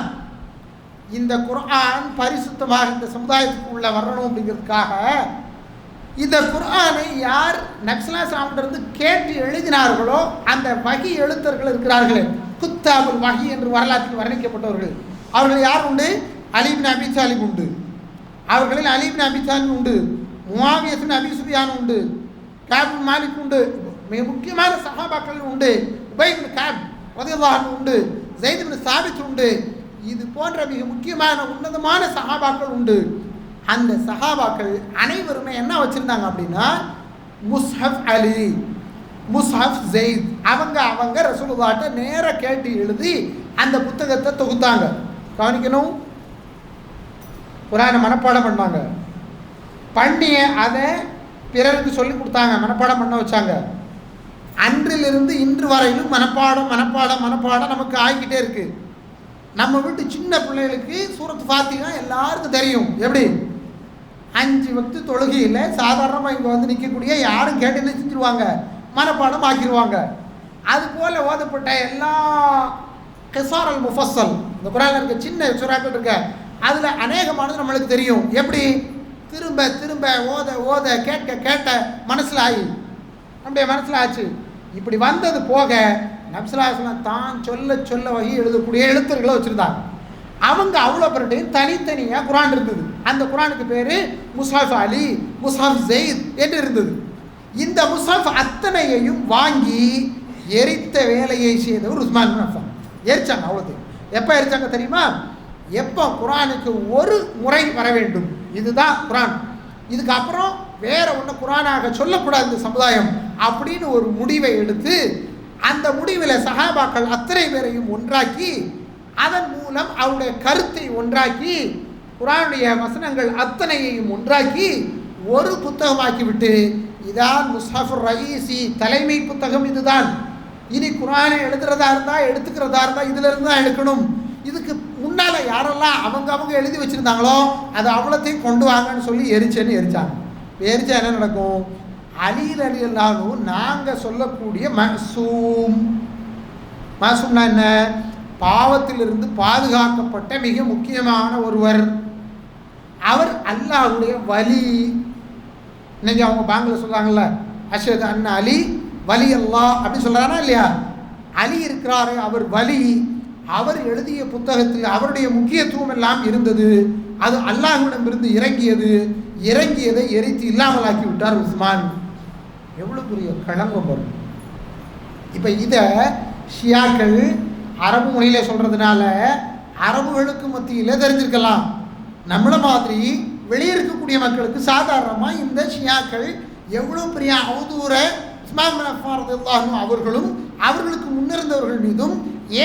இந்த குர்ஆன் பரிசுத்தமாக இந்த சமுதாயத்துக்கு உள்ள வரணும் அப்படிங்கிறதுக்காக இந்த குர்ஆனை யார் நபிஸல்லல்லாஹு கேட்டு எழுதினார்களோ அந்த வகி எழுத்தர்கள் இருக்கிறார்களே, குத்தாபுல் வகி என்று வரலாற்றில் வர்ணிக்கப்பட்டவர்கள், அவர்கள் யார் உண்டு? அலி இப்னு அபீ தாலிப் உண்டு, அவர்களில் அலி இப்னு அபீ தாலிப் உண்டு, முஆவியா இப்னு அபீ சுஃபியான் உண்டு, கஅப் இப்னு மாலிக் உண்டு, மிக முக்கியமான சஹாபாக்கள் உண்டு, உபை இப்னு கஅப் ரலியல்லாஹு அன்ஹு உண்டு, ஸைத் இப்னு சாபித் உண்டு. இது போன்ற மிக முக்கியமான உன்னதமான சஹாபாக்கள் உண்டு. அந்த சஹாபாக்கள் அனைவருமே என்ன வச்சுருந்தாங்க அப்படின்னா, முஸ்ஹஃப் அலி, முஸ்ஹஃப் ஸைத், அவங்க ரசூலுல்லாஹ்ட்ட நேராக கேட்டு எழுதி அந்த புத்தகத்தை தொகுத்தாங்க. கவனிக்கணும், குர்ஆனை மனப்பாடம் பண்ணாங்க, பண்ணிய அதை பிறருக்கு சொல்லி கொடுத்தாங்க, மனப்பாடம் பண்ண வச்சாங்க. அன்றிலிருந்து இன்று வரையிலும் மனப்பாடம் மனப்பாடம் மனப்பாடம் நமக்கு ஆகிக்கிட்டே இருக்கு. நம்ம வீட்டு சின்ன பிள்ளைகளுக்கு சூரத் ஃபாத்திஹா எல்லாருக்கும் தெரியும். எப்படி? 5 வக்து தொழுகையில் சாதாரணமாக இங்கே வந்து நிற்கக்கூடிய யாரும் கேட்டு என்ன செஞ்சுருவாங்க? மனப்பாடம் ஆக்கிடுவாங்க. அதுபோல் ஓதப்பட்ட எல்லா கிஸார் அல் முஃபஸ்ஸல், இந்த குர்ஆனில் இருக்க சின்ன சூறாக்கள் இருக்க, அதில் அநேகமானது நம்மளுக்கு தெரியும். எப்படி? திரும்ப திரும்ப ஓத ஓத கேட்க கேட்ட மனசில் ஆகி நம்முடைய மனசில் ஆச்சு. இப்படி வந்தது போக நபிஸல்லல்லாஹு தான் சொல்ல சொல்ல வகை எழுதக்கூடிய எழுத்தர்களை வச்சுருந்தாங்க. அவங்க அவ்வளோ பேருடையும் தனித்தனியாக குர்ஆன் இருந்தது. அந்த குர்ஆனுக்கு பேர் முஸ்ஹஃப் அலி, முஸ்ஹஃப் ஸைத் என்று இருந்தது. இந்த முஸ்ஹப் அத்தனையையும் வாங்கி எரித்த வேலையை செய்தவர் உஸ்மான் பின் அஃபான். எரிச்சாங்க, அவ்வளவு. எப்போ எரிச்சாங்க தெரியுமா? எப்போ குரானுக்கு ஒரு முறை வர வேண்டும், இதுதான் குரான், இதுக்கப்புறம் வேற ஒன்று குரானாக சொல்லக்கூடாது இந்த சமுதாயம் அப்படின்னு ஒரு முடிவை எடுத்து, அந்த முடிவில் சஹாபாக்கள் அத்தனை பேரையும் ஒன்றாக்கி, அதன் மூலம் அவருடைய கருத்தை ஒன்றாக்கி, குரானுடைய வசனங்கள் அத்தனையையும் ஒன்றாக்கி ஒரு புத்தகமாக்கிவிட்டு, இதான் முஸ்ஹஃபுர் ரயீசி, தலைமை புத்தகம் இதுதான், இனி குரானை எழுதுறதா இருந்தால் எடுத்துக்கிறதா இருந்தால் இதுல இருந்து தான் எடுக்கணும், இதுக்கு முன்னால் யாரெல்லாம் அவங்க எழுதி வச்சுருந்தாங்களோ அதை அவ்வளோத்தையும் கொண்டு வாங்கன்னு சொல்லி எரிச்சாங்க. எரிச்சா என்ன நடக்கும்? அலி ரலியல்லாஹு நாங்கள் சொல்லக்கூடிய மாசூம்னா என்ன? பாவத்திலிருந்து பாதுகாக்கப்பட்ட மிக முக்கியமான ஒருவர், அவர் அல்லாஹ்வுடைய வலி. இன்னைக்கு அவங்க பாங்கில் சொல்கிறாங்கல்ல, அஷ்ஹது அன்ன அலி வலி அல்லாஹ் அப்படி சொல்கிறாரா இல்லையா? அலி இருக்கிறாரு, அவர் வலி. அவர் எழுதிய புத்தகத்தில் அவருடைய முக்கியத்துவம் எல்லாம் இருந்தது, அது அல்லாஹ்விடமிருந்து இறங்கியதை எரித்து இல்லாமலாக்கி விட்டார் உஸ்மான். எவ்வளோ பெரிய களங்கம் வரும். இப்போ இதை ஷியாக்கள் அரபு மொழியில் சொல்கிறதுனால அரபுகளுக்கு மத்தியில் தெரிஞ்சிருக்கலாம். நம்மள மாதிரி வெளியே இருக்கக்கூடிய மக்களுக்கு சாதாரணமாக இந்த ஷியாக்கள் எவ்வளோ பெரிய அவதூற உஸ்மான் பின் அஃபான் ரலியல்லாஹு அன்ஹு அவர்களும் அவர்களுக்கு முன்னிருந்தவர்கள் மீதும்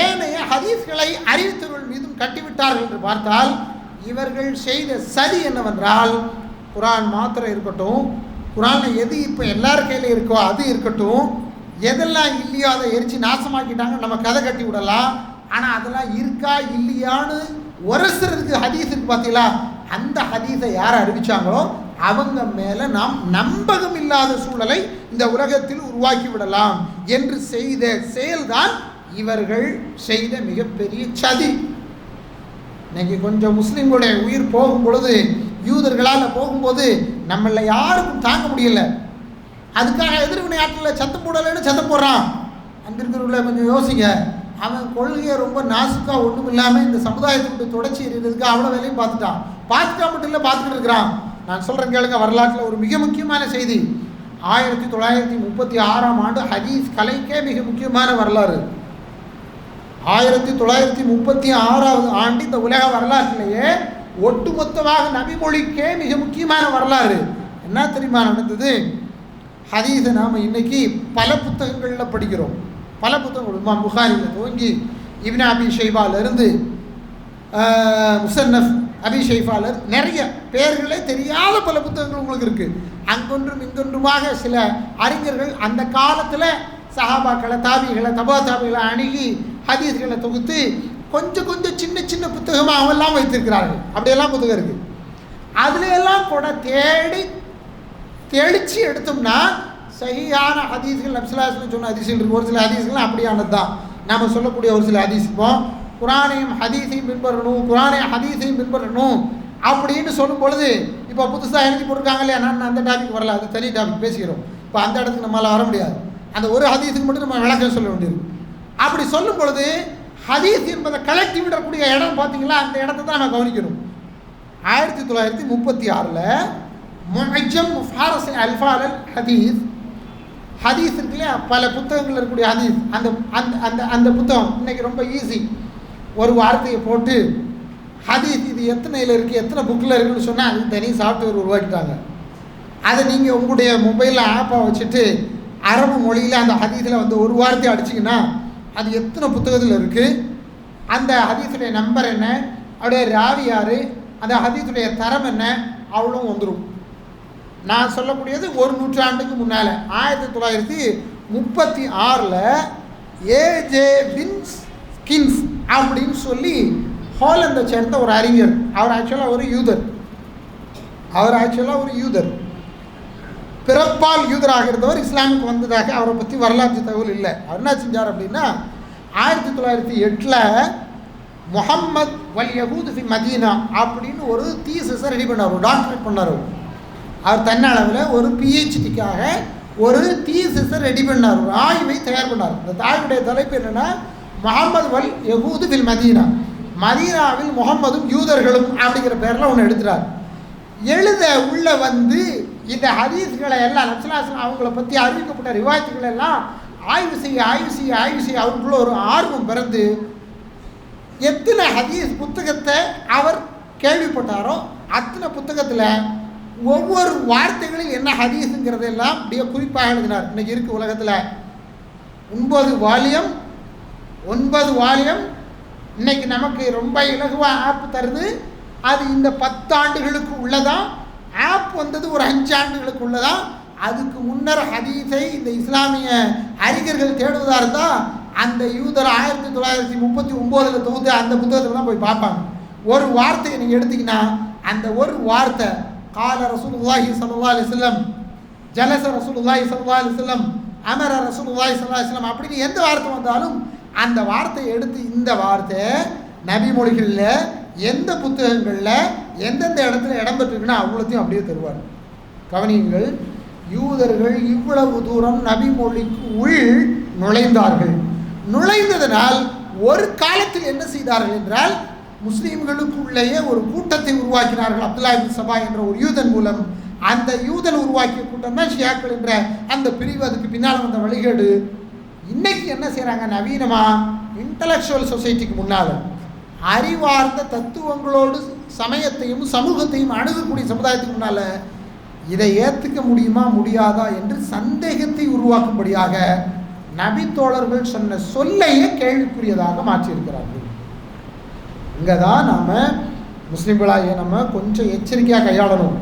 ஏனைய ஹதீஸ்களை அறிவித்தவர்கள் மீதும் கட்டிவிட்டார்கள் என்று பார்த்தால், இவர்கள் செய்த சதி என்னவென்றால், குரான் மாத்திரம் இருக்கட்டும், குரானில் எது இப்போ எல்லார் கையில் இருக்கோ அது இருக்கட்டும், எதெல்லாம் இல்லையோ அதை எரித்து நாசமாக்கிட்டாங்க, நம்ம கதை கட்டி விடலாம். ஆனால் அதெல்லாம் இருக்கா இல்லையான்னு உரசுறதுக்கு ஹதீஸ் இருக்கு பார்த்தீங்களா, அந்த ஹதீஸை யார் அறிவித்தாங்களோ அவங்க மேலே நாம் நம்பகம் இல்லாத சூழலை இந்த உலகத்தில் உருவாக்கி விடலாம் என்று செய்த செயல்தான் இவர்கள் செய்த மிகப்பெரிய சதி. இன்னைக்கு கொஞ்சம் முஸ்லீம்களுடைய உயிர் போகும் பொழுது, யூதர்களால் போகும்போது நம்மள யாருக்கும் தாங்க முடியல. அதுக்காக எதிர்வினை ஆற்றில் சத்தம் போடலைன்னு சத்தம் போடுறான். அங்கிருக்கிறவங்கள கொஞ்சம் யோசிங்க. அவன் கொள்கையை ரொம்ப நாசுக்காக ஒன்றும் இல்லாமல் இந்த சமுதாயத்துக்கு தொடர்ச்சி எறிகிறதுக்கு அவ்வளோ வேலையும் பார்த்துட்டா மட்டும் இல்லை, பார்த்துக்கிட்டு இருக்கிறான். நான் சொல்கிறேன் கேளுங்க, வரலாற்றில் ஒரு மிக முக்கியமான செய்தி. 1936ஆம் ஆண்டு ஹதீஸ் கலைக்கே மிக முக்கியமான வரலாறு. 1936ஆவது ஆண்டு இந்த உலக வரலாற்றிலேயே ஒட்டுமொத்தமாக நபிமொழிக்கே மிக முக்கியமான வரலாறு. என்ன தெரியுமா நடந்தது? ஹதீஸை நாம் இன்னைக்கு பல புத்தகங்களில் படிக்கிறோம். பல புத்தகங்கள், இமாம் புகாரியில் துவங்கி இப்னு அபி ஷைபாலிருந்து முஸன்னஃப் அபி ஷைபாலர், நிறைய பேர்களே தெரியாத பல புத்தகங்கள் உங்களுக்கு இருக்குது. அங்கொன்றும் இங்கொன்றுமாக சில அறிஞர்கள் அந்த காலத்தில் சஹாபாக்களை, தாபிகளை, தபா தாபிகளை அணுகி ஹதீஸ்களை தொகுத்து கொஞ்சம் கொஞ்சம் சின்ன சின்ன புத்தகமாக அவெல்லாம் வைத்திருக்கிறார்கள். அப்படியெல்லாம் புத்தகம் இருக்குது. அதுலையெல்லாம் கூட தெளிச்சு எடுத்தோம்னா சஹீஹான ஹதீஸ்கள், நபிஸல்லல்லாஹு சொன்ன ஹதீஸ்கள் இருக்குது. ஒரு சில ஹதீஸ்கள் அப்படியானது தான். நாம் சொல்லக்கூடிய ஒரு சில ஹதீஸ் இப்போ குரானையும் ஹதீஸையும் பின்பற்றணும் அப்படின்னு சொல்லும் பொழுது, இப்போ புதுசாக எழுதி போட்டிருக்காங்க இல்லையா, நான் அந்த டாபிக் வரல, அது தனி டாபிக் பேசிக்கிறோம். இப்போ அந்த இடத்துக்கு நம்மளால் வர முடியாது. அந்த ஒரு ஹதீஸுக்கு மட்டும் நம்ம விளக்கம் சொல்ல வேண்டியது. அப்படி சொல்லும் பொழுது ஹதீஸ் என்பதை கலெக்டி விடக்கூடிய இடம் பார்த்தீங்களா, அந்த இடத்த தான் நம்ம கவனிக்கணும். 1936 முஅஜ்ஜம் முஃபாரஸ் அல்ஃபால் அல் ஹதீஸ், ஹதீஸ் இருக்கு இல்லையா, பல புத்தகங்கள் இருக்கக்கூடிய ஹதீஸ், அந்த அந்த அந்த புத்தகம் இன்னைக்கு ரொம்ப ஈஸி. ஒரு வார்த்தையை போட்டு ஹதீஸ் இது எத்தனையில் இருக்குது, எத்தனை புக்கில் இருக்குன்னு சொன்னால் அதுக்கு தனி சாஃப்ட்வேர் உருவாக்கிட்டாங்க. அதை நீங்கள் உங்களுடைய மொபைலில் ஆப்பாக வச்சுட்டு அரபு மொழியில் அந்த ஹதீஸில் வந்து ஒரு வார்த்தையை அடிச்சிங்கன்னா அது எத்தனை புத்தகத்தில் இருக்குது, அந்த ஹதீஸுடைய நம்பர் என்ன, அவருடைய ராவி யார், அந்த ஹதீஸுடைய தரம் என்ன, அவ்வளோ வந்துடும். நான் சொல்லக்கூடியது ஒரு நூற்றாண்டுக்கு முன்னால் 1936 ஏஜே வின்ஸ்கின்ஸ் அப்படின்னு சொல்லி ஹாலந்தை சேர்ந்த ஒரு அறிஞர். அவர் ஆக்சுவலாக ஒரு யூதர், பிறப்பால் யூதராக இருந்தவர், இஸ்லாமுக்கு வந்ததாக அவரை பற்றி வரலாற்று தகவல் இல்லை. அவர் என்ன செஞ்சார் அப்படின்னா, 1908 முஹம்மத் வல் யஹூத் ஃபி மதீனா அப்படின்னு ஒரு தீசிஸை ரெடி பண்ணார், ஒரு டாக்டரேட் பண்ணார். அவர் தன்னளவில் ஒரு பிஹெச்டிக்காக ஒரு தீசிஸை ரெடி பண்ணார், ஒரு ஆய்வை தயார் பண்ணார். இந்த ஆய்வுடைய தலைப்பு என்னென்னா, முஹம்மது வல் யஹூத் ஃபில் மதீனா, மதீனாவில் முகம்மதும் யூதர்களும் அப்படிங்கிற பேரில் ஒன்று எடுத்துறார். எழுத உள்ள வந்து இந்த ஹதீஸ்களை எல்லாம் நபிஸல்லல்லாஹு அவங்கள பற்றி அறிவிக்கப்பட்ட ரிவாயத்துக்களை எல்லாம் ஆய்வு செய்ய அவருக்குள்ள ஒரு ஆர்வம் பிறந்து எத்தனை ஹதீஸ் புத்தகத்தை அவர் கேள்விப்பட்டாரோ அத்தனை புத்தகத்தில் ஒவ்வொரு வார்த்தைகளில் என்ன ஹதீஸுங்கிறதெல்லாம் அப்படியே குறிப்பாக எழுதினார். இன்னைக்கு இருக்கு உலகத்தில் 9 வால்யூம் இன்னைக்கு நமக்கு ரொம்ப இலகுவாக ஆப் தருது. அது இந்த 10 ஆண்டுகளுக்கு உள்ளதான். ஆப் வந்தது ஒரு 5 ஆண்டுகளுக்கு உள்ளதான். அதுக்கு முன்னர் ஹதீஸை இந்த இஸ்லாமிய அறிஞர்கள் தேடுவதாக இருந்தால் அந்த யூதர் 1939 தொகுத்து அந்த புத்தகத்தில் தான் போய் பார்ப்பாங்க. ஒரு வார்த்தையை நீங்கள் எடுத்தீங்கன்னா அந்த ஒரு வார்த்தை கால ரசூலுல்லாஹி ஸல்லல்லாஹு அலைஹி வஸல்லம், ஜலஸ ரசூலுல்லாஹி ஸல்லல்லாஹு அலைஹி வஸல்லம், அமர ரசூலுல்லாஹி ஸல்லல்லாஹு அலைஹி வஸல்லம் அப்படின்னு எந்த வார்த்தை வந்தாலும் அந்த வார்த்தையை எடுத்து இந்த வார்த்தை நபி மொழிகளில் எந்த புத்தகங்களில் எந்தெந்த இடத்துல இடம்பெற்றிருக்குன்னா அவ்வளோத்தையும் அப்படியே தருவார். கவனியுங்கள், யூதர்கள் இவ்வளவு தூரம் நபி மொழிக்கு உள் நுழைந்ததனால் ஒரு காலத்தில் என்ன செய்தார்கள் என்றால் முஸ்லீம்களுக்குள்ளேயே ஒரு கூட்டத்தை உருவாக்கினார்கள். அப்துல்லா இப்னு சபா என்ற ஒரு யூதன் மூலம். அந்த யூதன் உருவாக்கிய கூட்டம் தான் ஷியாக்கள் என்ற அந்த பிரிவு. அதுக்கு பின்னால் வந்த வழிகேடு. இன்னைக்கு என்ன செய்கிறாங்க, நவீனமாக இன்டலெக்சுவல் சொசைட்டிக்கு முன்னால் அறிவார்ந்த தத்துவங்களோடு சமயத்தையும் சமூகத்தையும் அணுகக்கூடிய சமுதாயத்துக்கு முன்னால் இதை ஏற்றுக்க முடியுமா முடியாதா என்று சந்தேகத்தை உருவாக்கும்படியாக நபித்தோழர்கள் சொன்ன சொல்லையே கேள்விக்குரியதாக மாற்றியிருக்கிறார்கள். இங்கே தான் நாம் முஸ்லீம்களாகிய நம்ம கொஞ்சம் எச்சரிக்கையாக கையாளணும்.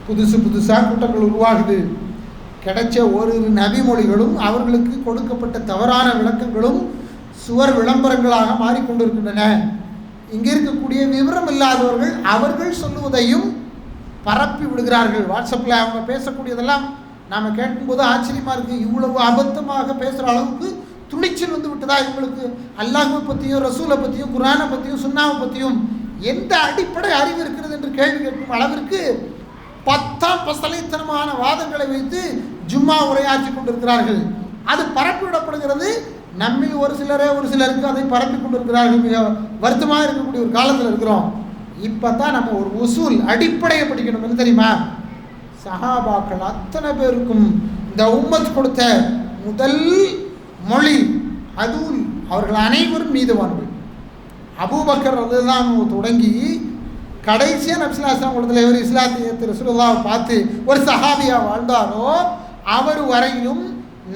புதுசாக கூட்டங்கள் உருவாகுது. கிடைச்ச ஒரு நபி மொழிகளும் அவர்களுக்கு கொடுக்கப்பட்ட தவறான விளக்கங்களும் சுவர் விளம்பரங்களாக மாறிக்கொண்டிருக்கின்றன. இங்கே இருக்கக்கூடிய விவரம் இல்லாதவர்கள் அவர்கள் சொல்லுவதையும் பரப்பி விடுகிறார்கள். வாட்ஸ்அப்பில் அவங்க பேசக்கூடியதெல்லாம் நாம் கேட்கும்போது ஆச்சரியமாக இருக்குது. இவ்வளவு அபத்தமாக பேசுகிற அளவுக்கு துணிச்சல் வந்து விட்டதா இவங்களுக்கு? அல்லாஹ்வை பற்றியும் ரசூலை பற்றியும் குர்ஆனை பற்றியும் சுன்னாவை பற்றியும் எந்த அடிப்படை அறிவு இருக்கிறது என்று கேள்வி கேட்கும் அளவிற்கு 10ஆம் பசலைத்தனமான வாதங்களை வைத்து ஜும்மா உரையாற்றி கொண்டிருக்கிறார்கள். அது பரப்பிவிடப்படுகிறது. நம்மில் ஒரு சிலருக்கு அதை பரப்பி கொண்டிருக்கிறார்கள். மிக வருத்தமாக இருக்கக்கூடிய ஒரு காலத்தில் இருக்கிறோம். இப்போ தான் நம்ம ஒரு உசூல் அடிப்படையை படிக்கணும். என்ன தெரியுமா? சஹாபாக்கள் அத்தனை பேருக்கும் இந்த உம்மத் கொடுத்த முதல் மொழி அதுல். அவர்கள் அனைவரும் நீதிவான்கள். அபூபக்கர் ரலியல்லாஹு தொடங்கி கடைசியாக நபி ஸல்லல்லாஹு அலைஹி வஸல்லம் இவர் இஸ்லாத்தை ரசூலுல்லாஹை பார்த்து ஒரு சஹாபியாக வாழ்ந்தாரோ அவர் வரையிலும்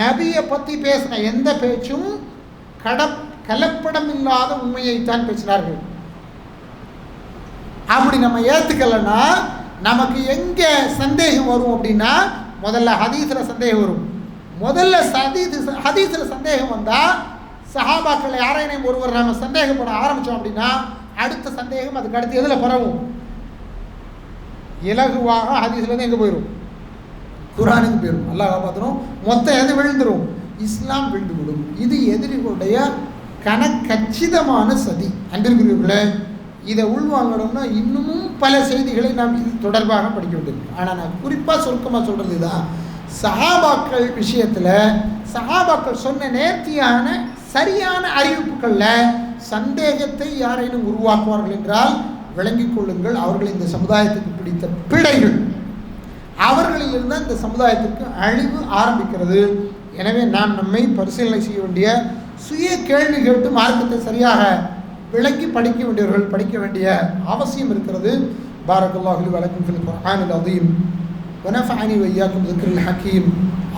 நபியை பற்றி பேசின எந்த பேச்சும் கலப்படம் இல்லாத உண்மையைத்தான் பேசினார்கள். அப்படி நம்ம ஏற்றுக்கலைன்னா நமக்கு எங்கே சந்தேகம் வரும் அப்படின்னா, முதல்ல ஹதீஸில் சந்தேகம் வரும். முதல்ல ஹதீஸில் சந்தேகம் வந்தால் சஹாபாக்கள் யாரையும் ஒருவர் நம்ம சந்தேகப்பட ஆரம்பித்தோம் அப்படின்னா அடுத்த சந்தேகம் அதுக்கு அடுத்து எதில் பரவும்? இலகுவாக ஹதீஸ்லேருந்து எங்கே போயிடும்? குர்ஆனுக்கு போயிடும். அல்லாஹ் காப்பாற்றணும். மொத்தம் எது விழுந்துடும்? இஸ்லாம் விழுந்து விடும். இது எதிரிகளுடைய கச்சிதமான சதி. அன்பிற்குரியவர்களே, இதை உள்வாங்கணும்னா இன்னமும் பல செய்திகளை நாம் இது தொடர்பாக படிக்க வேண்டியிருக்கு. ஆனால் நான் குறிப்பாக சுருக்கமாக சொல்கிறது தான், சஹாபாக்கள் விஷயத்தில் சஹாபாக்கள் சொன்ன நேர்த்தியான சரியான அறிவிப்புகளில் சந்தேகத்தை யாரேனும் உருவாக்குவார்கள் என்றால் விளங்கிக் கொள்ளுங்கள், அவர்கள் இந்த சமுதாயத்துக்கு பிடித்த பிழைகள். அவர்களிலிருந்து இந்த சமுதாயத்திற்கு அழிவு ஆரம்பிக்கிறது. எனவே நாம் நம்மை பரிசீலனை செய்ய வேண்டிய, சுய கேள்வி கேட்டு மார்க்கத்தை சரியாக விளங்கி படிக்க வேண்டிய அவசியம் இருக்கிறது. பாரக்கல்லாஹு லி வ லக்கும் ஃபில் குர்ஆனில் அஸீம் ونفعني وإياكم بذكر الحكيم.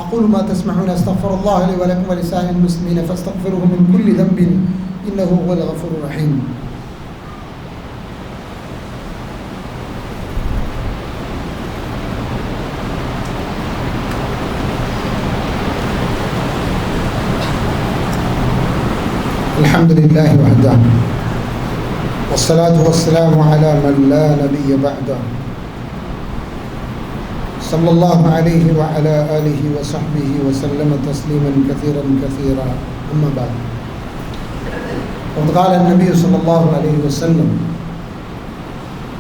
أقول ما تسمعون أستغفر الله لي ولكم ولسائر المسلمين فاستغفروه من كل ذنب إنه هو الغفور الرحيم. الحمد لله وحده والصلاة والسلام على من لا نبي بعده صلى الله عليه وعلى آله وصحبه وسلم تسليما كثيرا كثيرا. أما بعد، وقد قال النبي صلى الله عليه وسلم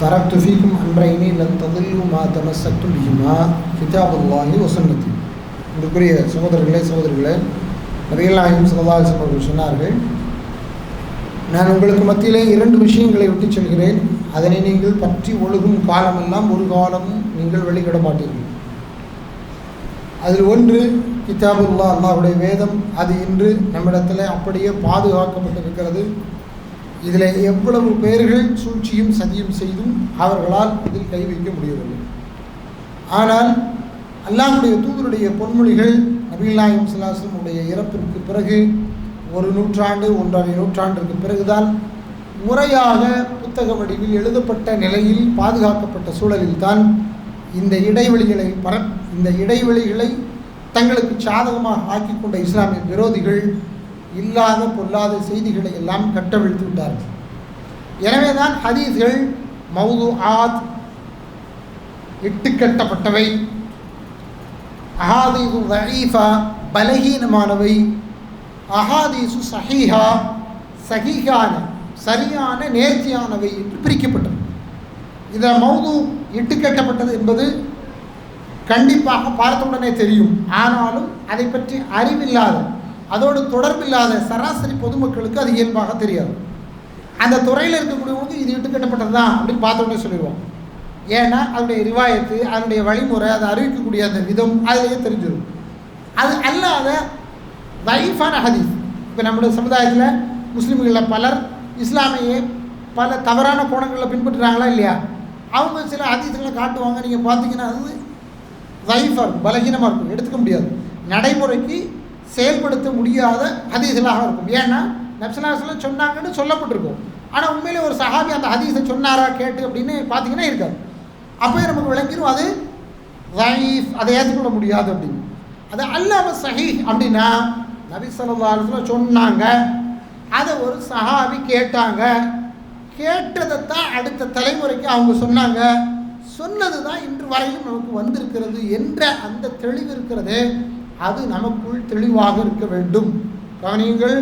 تركت فيكم أمرين لن تضلوا ما تمسكتم بهما كتاب الله وسنتي. இதுக்குரிய சகோதரர்களே, நபிகள் நாயகம் ஸல்லல்லாஹு அலைஹி வஸல்லம் அவர்கள் சொன்னார்கள், நான் உங்களுக்கு மத்தியிலே 2 விஷயங்களை விட்டு சொல்கிறேன், அதனை நீங்கள் பற்றி ஒழுகும் காலமெல்லாம் ஒரு காலமும் நீங்கள் வெளியிட மாட்டீர்கள். அதில் ஒன்று கிதாபுல்லா, அல்லாஹ்வுடைய வேதம். அது இன்று நம்மிடத்தில் அப்படியே பாதுகாக்கப்பட்டிருக்கிறது. இதில் எவ்வளவு பேர்கள் சூழ்ச்சியும் சதியும் செய்தும் அவர்களால் இதில் கை வைக்க முடியவில்லை. ஆனால் அல்லாஹ்வுடைய தூதருடைய பொன்மொழிகள் நபிகள் நாயகம் ஸல்லல்லாஹு அலைஹி வஸல்லம் உடைய இறப்பிற்கு பிறகு 1 நூற்றாண்டு 1.5 நூற்றாண்டிற்கு பிறகுதான் முறையாக புத்தக வடிவில் எழுதப்பட்ட நிலையில் பாதுகாக்கப்பட்ட சூழலில்தான் இந்த இடைவெளிகளை தங்களுக்கு சாதகமாக ஆக்கி கொண்ட இஸ்லாமிய விரோதிகள் இல்லாத பொல்லாத செய்திகளை எல்லாம் கட்டவிழ்த்து விட்டார்கள். எனவே தான் ஹதீஸ்கள் மௌதுஆத், இட்டுக்கட்டப்பட்டவை, அஹாதீஸு தஈஃபா, பலகீனமானவை, அஹாதீஸு சஹீஹா, சஹீஹான சரியான நேர்த்தியானவை என்று பிரிக்கப்பட்டது. இதில் மௌது இட்டுக்கட்டப்பட்டது என்பது கண்டிப்பாக பார்த்தவுடனே தெரியும். ஆனாலும் அதை பற்றி அறிவில்லாத, அதோடு தொடர்பில்லாத சராசரி பொதுமக்களுக்கு அது இயல்பாக தெரியாது. அந்த துறையில் இருக்கக்கூடியவங்களுக்கு இது இட்டுக்கட்டப்பட்டது தான் அப்படின்னு பார்த்தோன்னே சொல்லிடுவோம். ஏன்னா அதனுடைய ரிவாயத்து, அதனுடைய வழிமுறை, அதை அறிவிக்கக்கூடிய அந்த விதம் அதிலேயே தெரிஞ்சிடும். அது அல்லாத தைஃபான ஹதீஸ், இப்போ நம்முடைய சமுதாயத்தில் முஸ்லீம்களில் பலர் இஸ்லாமையே பல தவறான கோணங்களில் பின்பற்றுறாங்களா இல்லையா? அவங்க சில ஹதீஸ்களை காட்டுவாங்க. நீங்கள் பார்த்தீங்கன்னா அது தைஃபாக இருக்கும், பலகீனமாக இருக்கும், எடுத்துக்க முடியாது, நடைமுறைக்கு செயல்படுத்த முடியாத ஹதீஸ்களாக இருக்கும். ஏன்னா நபி ஸல்லல்லாஹு அலைஹி வஸல்லம் சொன்னாங்கன்னு சொல்லப்பட்டிருக்கும். ஆனால் உண்மையிலே ஒரு சஹாபி அந்த ஹதீஸை சொன்னாரா கேட்டு அப்படின்னு பார்த்தீங்கன்னா இருக்காது. அப்போயே நமக்கு விளங்கிடும் அது தைஃப், அதை ஏற்றுக்கொள்ள முடியாது அப்படின்னு. அது அல்லாம சஹீஹ் அப்படின்னா நபி ஸல்லல்லாஹு அலைஹி வஸல்லம் சொன்னாங்க, அதை ஒரு சஹாபி கேட்டாங்க, கேட்டதைத்தான் அடுத்த தலைமுறைக்கு அவங்க சொன்னாங்க, சொன்னது தான் இன்று வரையிலும் நமக்கு வந்திருக்கிறது என்ற அந்த தெளிவு இருக்கிறது, அது நமக்குள் தெளிவாக இருக்க வேண்டும். கவனியுங்கள்,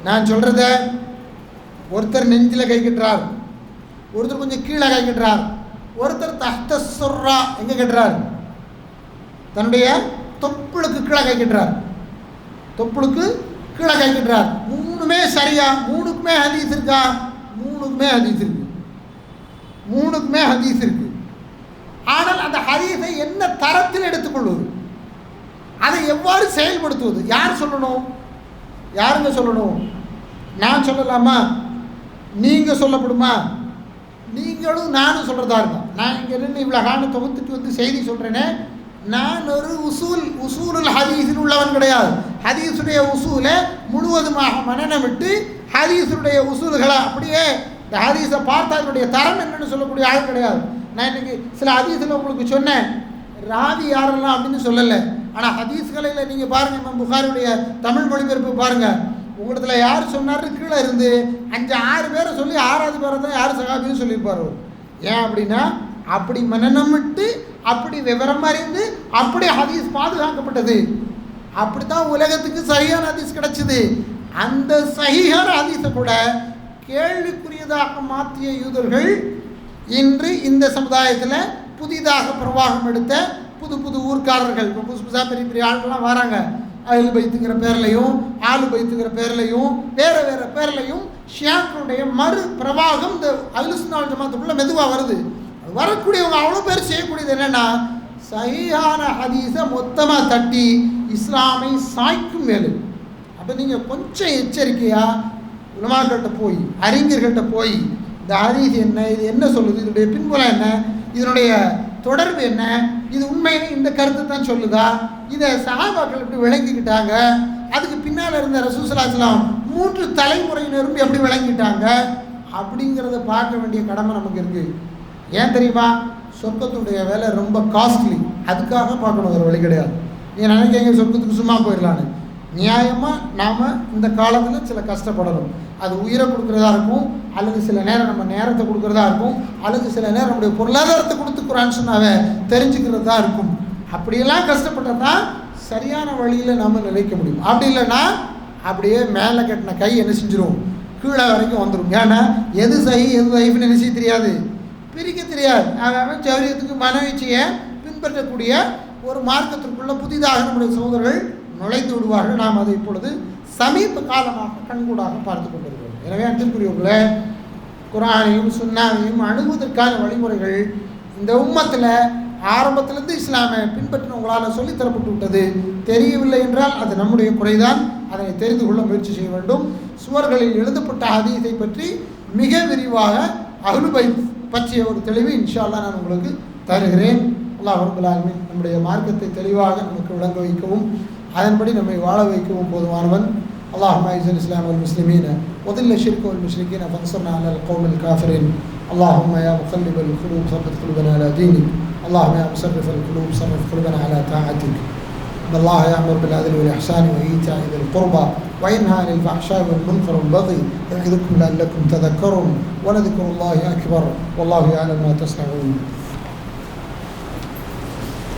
நான் சொல்கிறத ஒருத்தர் நெஞ்சில் கை கட்டுறார், ஒருத்தர் கொஞ்சம் கீழே கை கட்டுறார், ஒருத்தர் தஹ்த சுர்ரா எங்கே கட்டுறார், தன்னுடைய தொப்புளுக்கு கீழே கை கட்டுறார், தொப்புளுக்கு கீழே கை கட்டுறார். மூணுமே சரியா? மூணுக்குமே ஹதீஸ் இருக்கா? மூணுக்குமே ஹதீஸ் இருக்கு, மூணுக்குமே ஹதீஸ் இருக்கு. ஆனால் அந்த ஹதீஸை என்ன தரத்தில் எடுத்துக்கொள்வது, அதை எவ்வாறு செயல்படுத்துவது, யார் சொல்லணும்? யாருங்க சொல்லணும்? நான் சொல்லலாமா? நீங்கள் சொல்லப்படுமா? நீங்களும் நானும் சொல்கிறதா இருக்கும். நான் இங்கே நின்று இவ்வளோ காண தொகுத்துட்டு வந்து செய்தி சொல்கிறேனே, நான் ஒரு உசூலுல் ஹதீஸில் உள்ளவன் கிடையாது. ஹதீஸுடைய உசூலை முழுவதுமாக மனநமிட்டு ஹதீஸுடைய உசூல்களை அப்படியே இந்த ஹதீஸை பார்த்தா அதனுடைய தரம் என்னன்னு சொல்லக்கூடிய ஆள் கிடையாது. நான் இன்றைக்கி சில ஹதீஸில் உங்களுக்கு சொன்னேன், ராவி யாரெல்லாம் அப்படின்னு சொல்லலை. ஆனால் ஹதீஸ்களில் நீங்கள் பாருங்கள், இமாம் புகாரியுடைய தமிழ் மொழிபெயர்ப்பு பாருங்கள், உங்களிடத்துல யார் சொன்னார்னு கீழே இருந்து 5-6 பேரை சொல்லி 6வது பேரை தான் யார் சகாபின்னு சொல்லியிருப்பார். ஏன் அப்படின்னா அப்படி மனநமிட்டு, அப்படி விவரம் அறிந்து, அப்படி ஹதீஸ் பாதுகாக்கப்பட்டது. அப்படி தான் உலகத்துக்கு சரியான ஹதீஸ் கிடைச்சிது. அந்த சஹீஹான ஹதீஸை கூட கேள்விக்குரியதாக மாற்றிய யூதர்கள் இன்று இந்த சமுதாயத்தில் புதிதாக பிரவாகம் எடுத்த புது புது ஊர்க்காரர்கள், இப்போ புதுசு புதுசாக பெரிய பெரிய ஆள்கள்லாம் வராங்க. அஹ்லுல் பைத்துங்கிற பேர்லையும், ஆலு பைத்துங்கிற பேர்லையும், வேறு வேறு பேர்லையும் ஷியாக்களுடைய மறு பிரவாகம் இந்த அஹ்லுஸ் சுன்னah வல் ஜமாஅத்துக்குள்ள மெதுவாக வருது. வரக்கூடியவங்க அவ்வளோ பேர் செய்யக்கூடியது என்னென்னா, சஹீஹான ஹதீஸை மொத்தமாக தட்டி இஸ்லாமை சாய்க்கும் வேலை. அப்போ நீங்கள் கொஞ்சம் எச்சரிக்கையாக உலமாக்கள்கிட்ட போய், அறிஞர்கள்ட்ட போய், இந்த ஹதீஸ் என்ன, இது என்ன சொல்லுது, இதனுடைய பின்புலம் என்ன, இதனுடைய தொடர்பு என்ன, இது உண்மையிலே இந்த கருத்து தான் சொல்லுதா, இதை சஹாபாக்கள் எப்படி விளங்கிக்கிட்டாங்க, அதுக்கு பின்னால் இருந்த ரசூல் ஸல்லல்லாஹு அலைஹி வஸல்லம் 3 தலைமுறையினரும் எப்படி விளங்கிட்டாங்க அப்படிங்கிறத பார்க்க வேண்டிய கடமை நமக்கு இருக்குது. ஏன் தெரியுமா? சொர்க்கத்துடைய வேலை ரொம்ப காஸ்ட்லி, அதுக்காக பார்க்கணும், ஒரு வழி கிடையாது. நீங்கள் நினைக்கிறீங்க சொர்க்கத்துக்கு சும்மா போயிடலான்னு. நியாயமாக நாம் இந்த காலத்தில் சில கஷ்டப்படணும். அது உயிரை கொடுக்குறதா இருக்கும், அல்லது சில நேரம் நம்ம நேரத்தை கொடுக்குறதா இருக்கும், அல்லது சில நேரம் நம்முடைய பொருளாதாரத்தை கொடுத்து குர்ஆன் சுன்னாவை தெரிஞ்சுக்கிறதா இருக்கும். அப்படியெல்லாம் கஷ்டப்பட்டால் தான் சரியான வழியில் நாம் நிலைக்க முடியும். அப்படி இல்லைன்னா அப்படியே மேலே கட்டின கை என்ன செஞ்சிடும், கீழே வரைக்கும் வந்துடும். ஏன்னா எது சஹி எது தைஃப்னு என்ன செய்ய தெரியாது, பிரிக்க தெரியாது. அவன் சௌரியத்துக்கு மனவீழ்ச்சியை பின்பற்றக்கூடிய ஒரு மார்க்கத்திற்குள்ள புதிதாக நம்முடைய சகோதரர்கள் நுழைந்து விடுவார்கள். நாம் அதை இப்பொழுது சமீப காலமாக கண்கூடாக பார்த்து கொண்டிருக்கிறோம். எனவே அன்பிற்குரியவர்களே, குர்ஆனையும் சுன்னாவையும் அணுகுவதற்கான வழிமுறைகள் இந்த உம்மத்தில் ஆரம்பத்திலிருந்து இஸ்லாமை பின்பற்றின உங்களால் சொல்லித்தரப்பட்டு விட்டது, தெரியவில்லை என்றால் அது நம்முடைய குறைதான், அதனை தெரிந்து கொள்ள முயற்சி செய்ய வேண்டும். சுவர்களில் எழுதப்பட்ட ஹதீஸை பற்றி மிக விரிவாக அஹ்லுல் பைத் பற்றிய ஒரு தெளிவு இன்ஷா அல்லாஹ் நான் உங்களுக்கு தருகிறேன். அல்லாஹ் ரப்பல் ஆலமீன் நம்முடைய மார்க்கத்தை தெளிவாக நமக்கு விளங்க வைக்கவும் அதன்படி நம்மை வாழ வைக்கவும் போதுமானவன். اللهم اعز الاسلام والمسلمين وذل الشرك والمشركين فانصرنا على القوم الكافرين. اللهم يا مقلب القلوب ثبت قلوبنا على دينك. اللهم يا مصرف القلوب صرف قلوبنا على طاعتك. ان الله يأمر بالعدل والإحسان وإيتاء ذي القربى وينهى عن الفحشاء والمنكر والبغي يعظكم لعلكم تذكرون ولذكر الله أكبر والله يعلم ما تصنعون.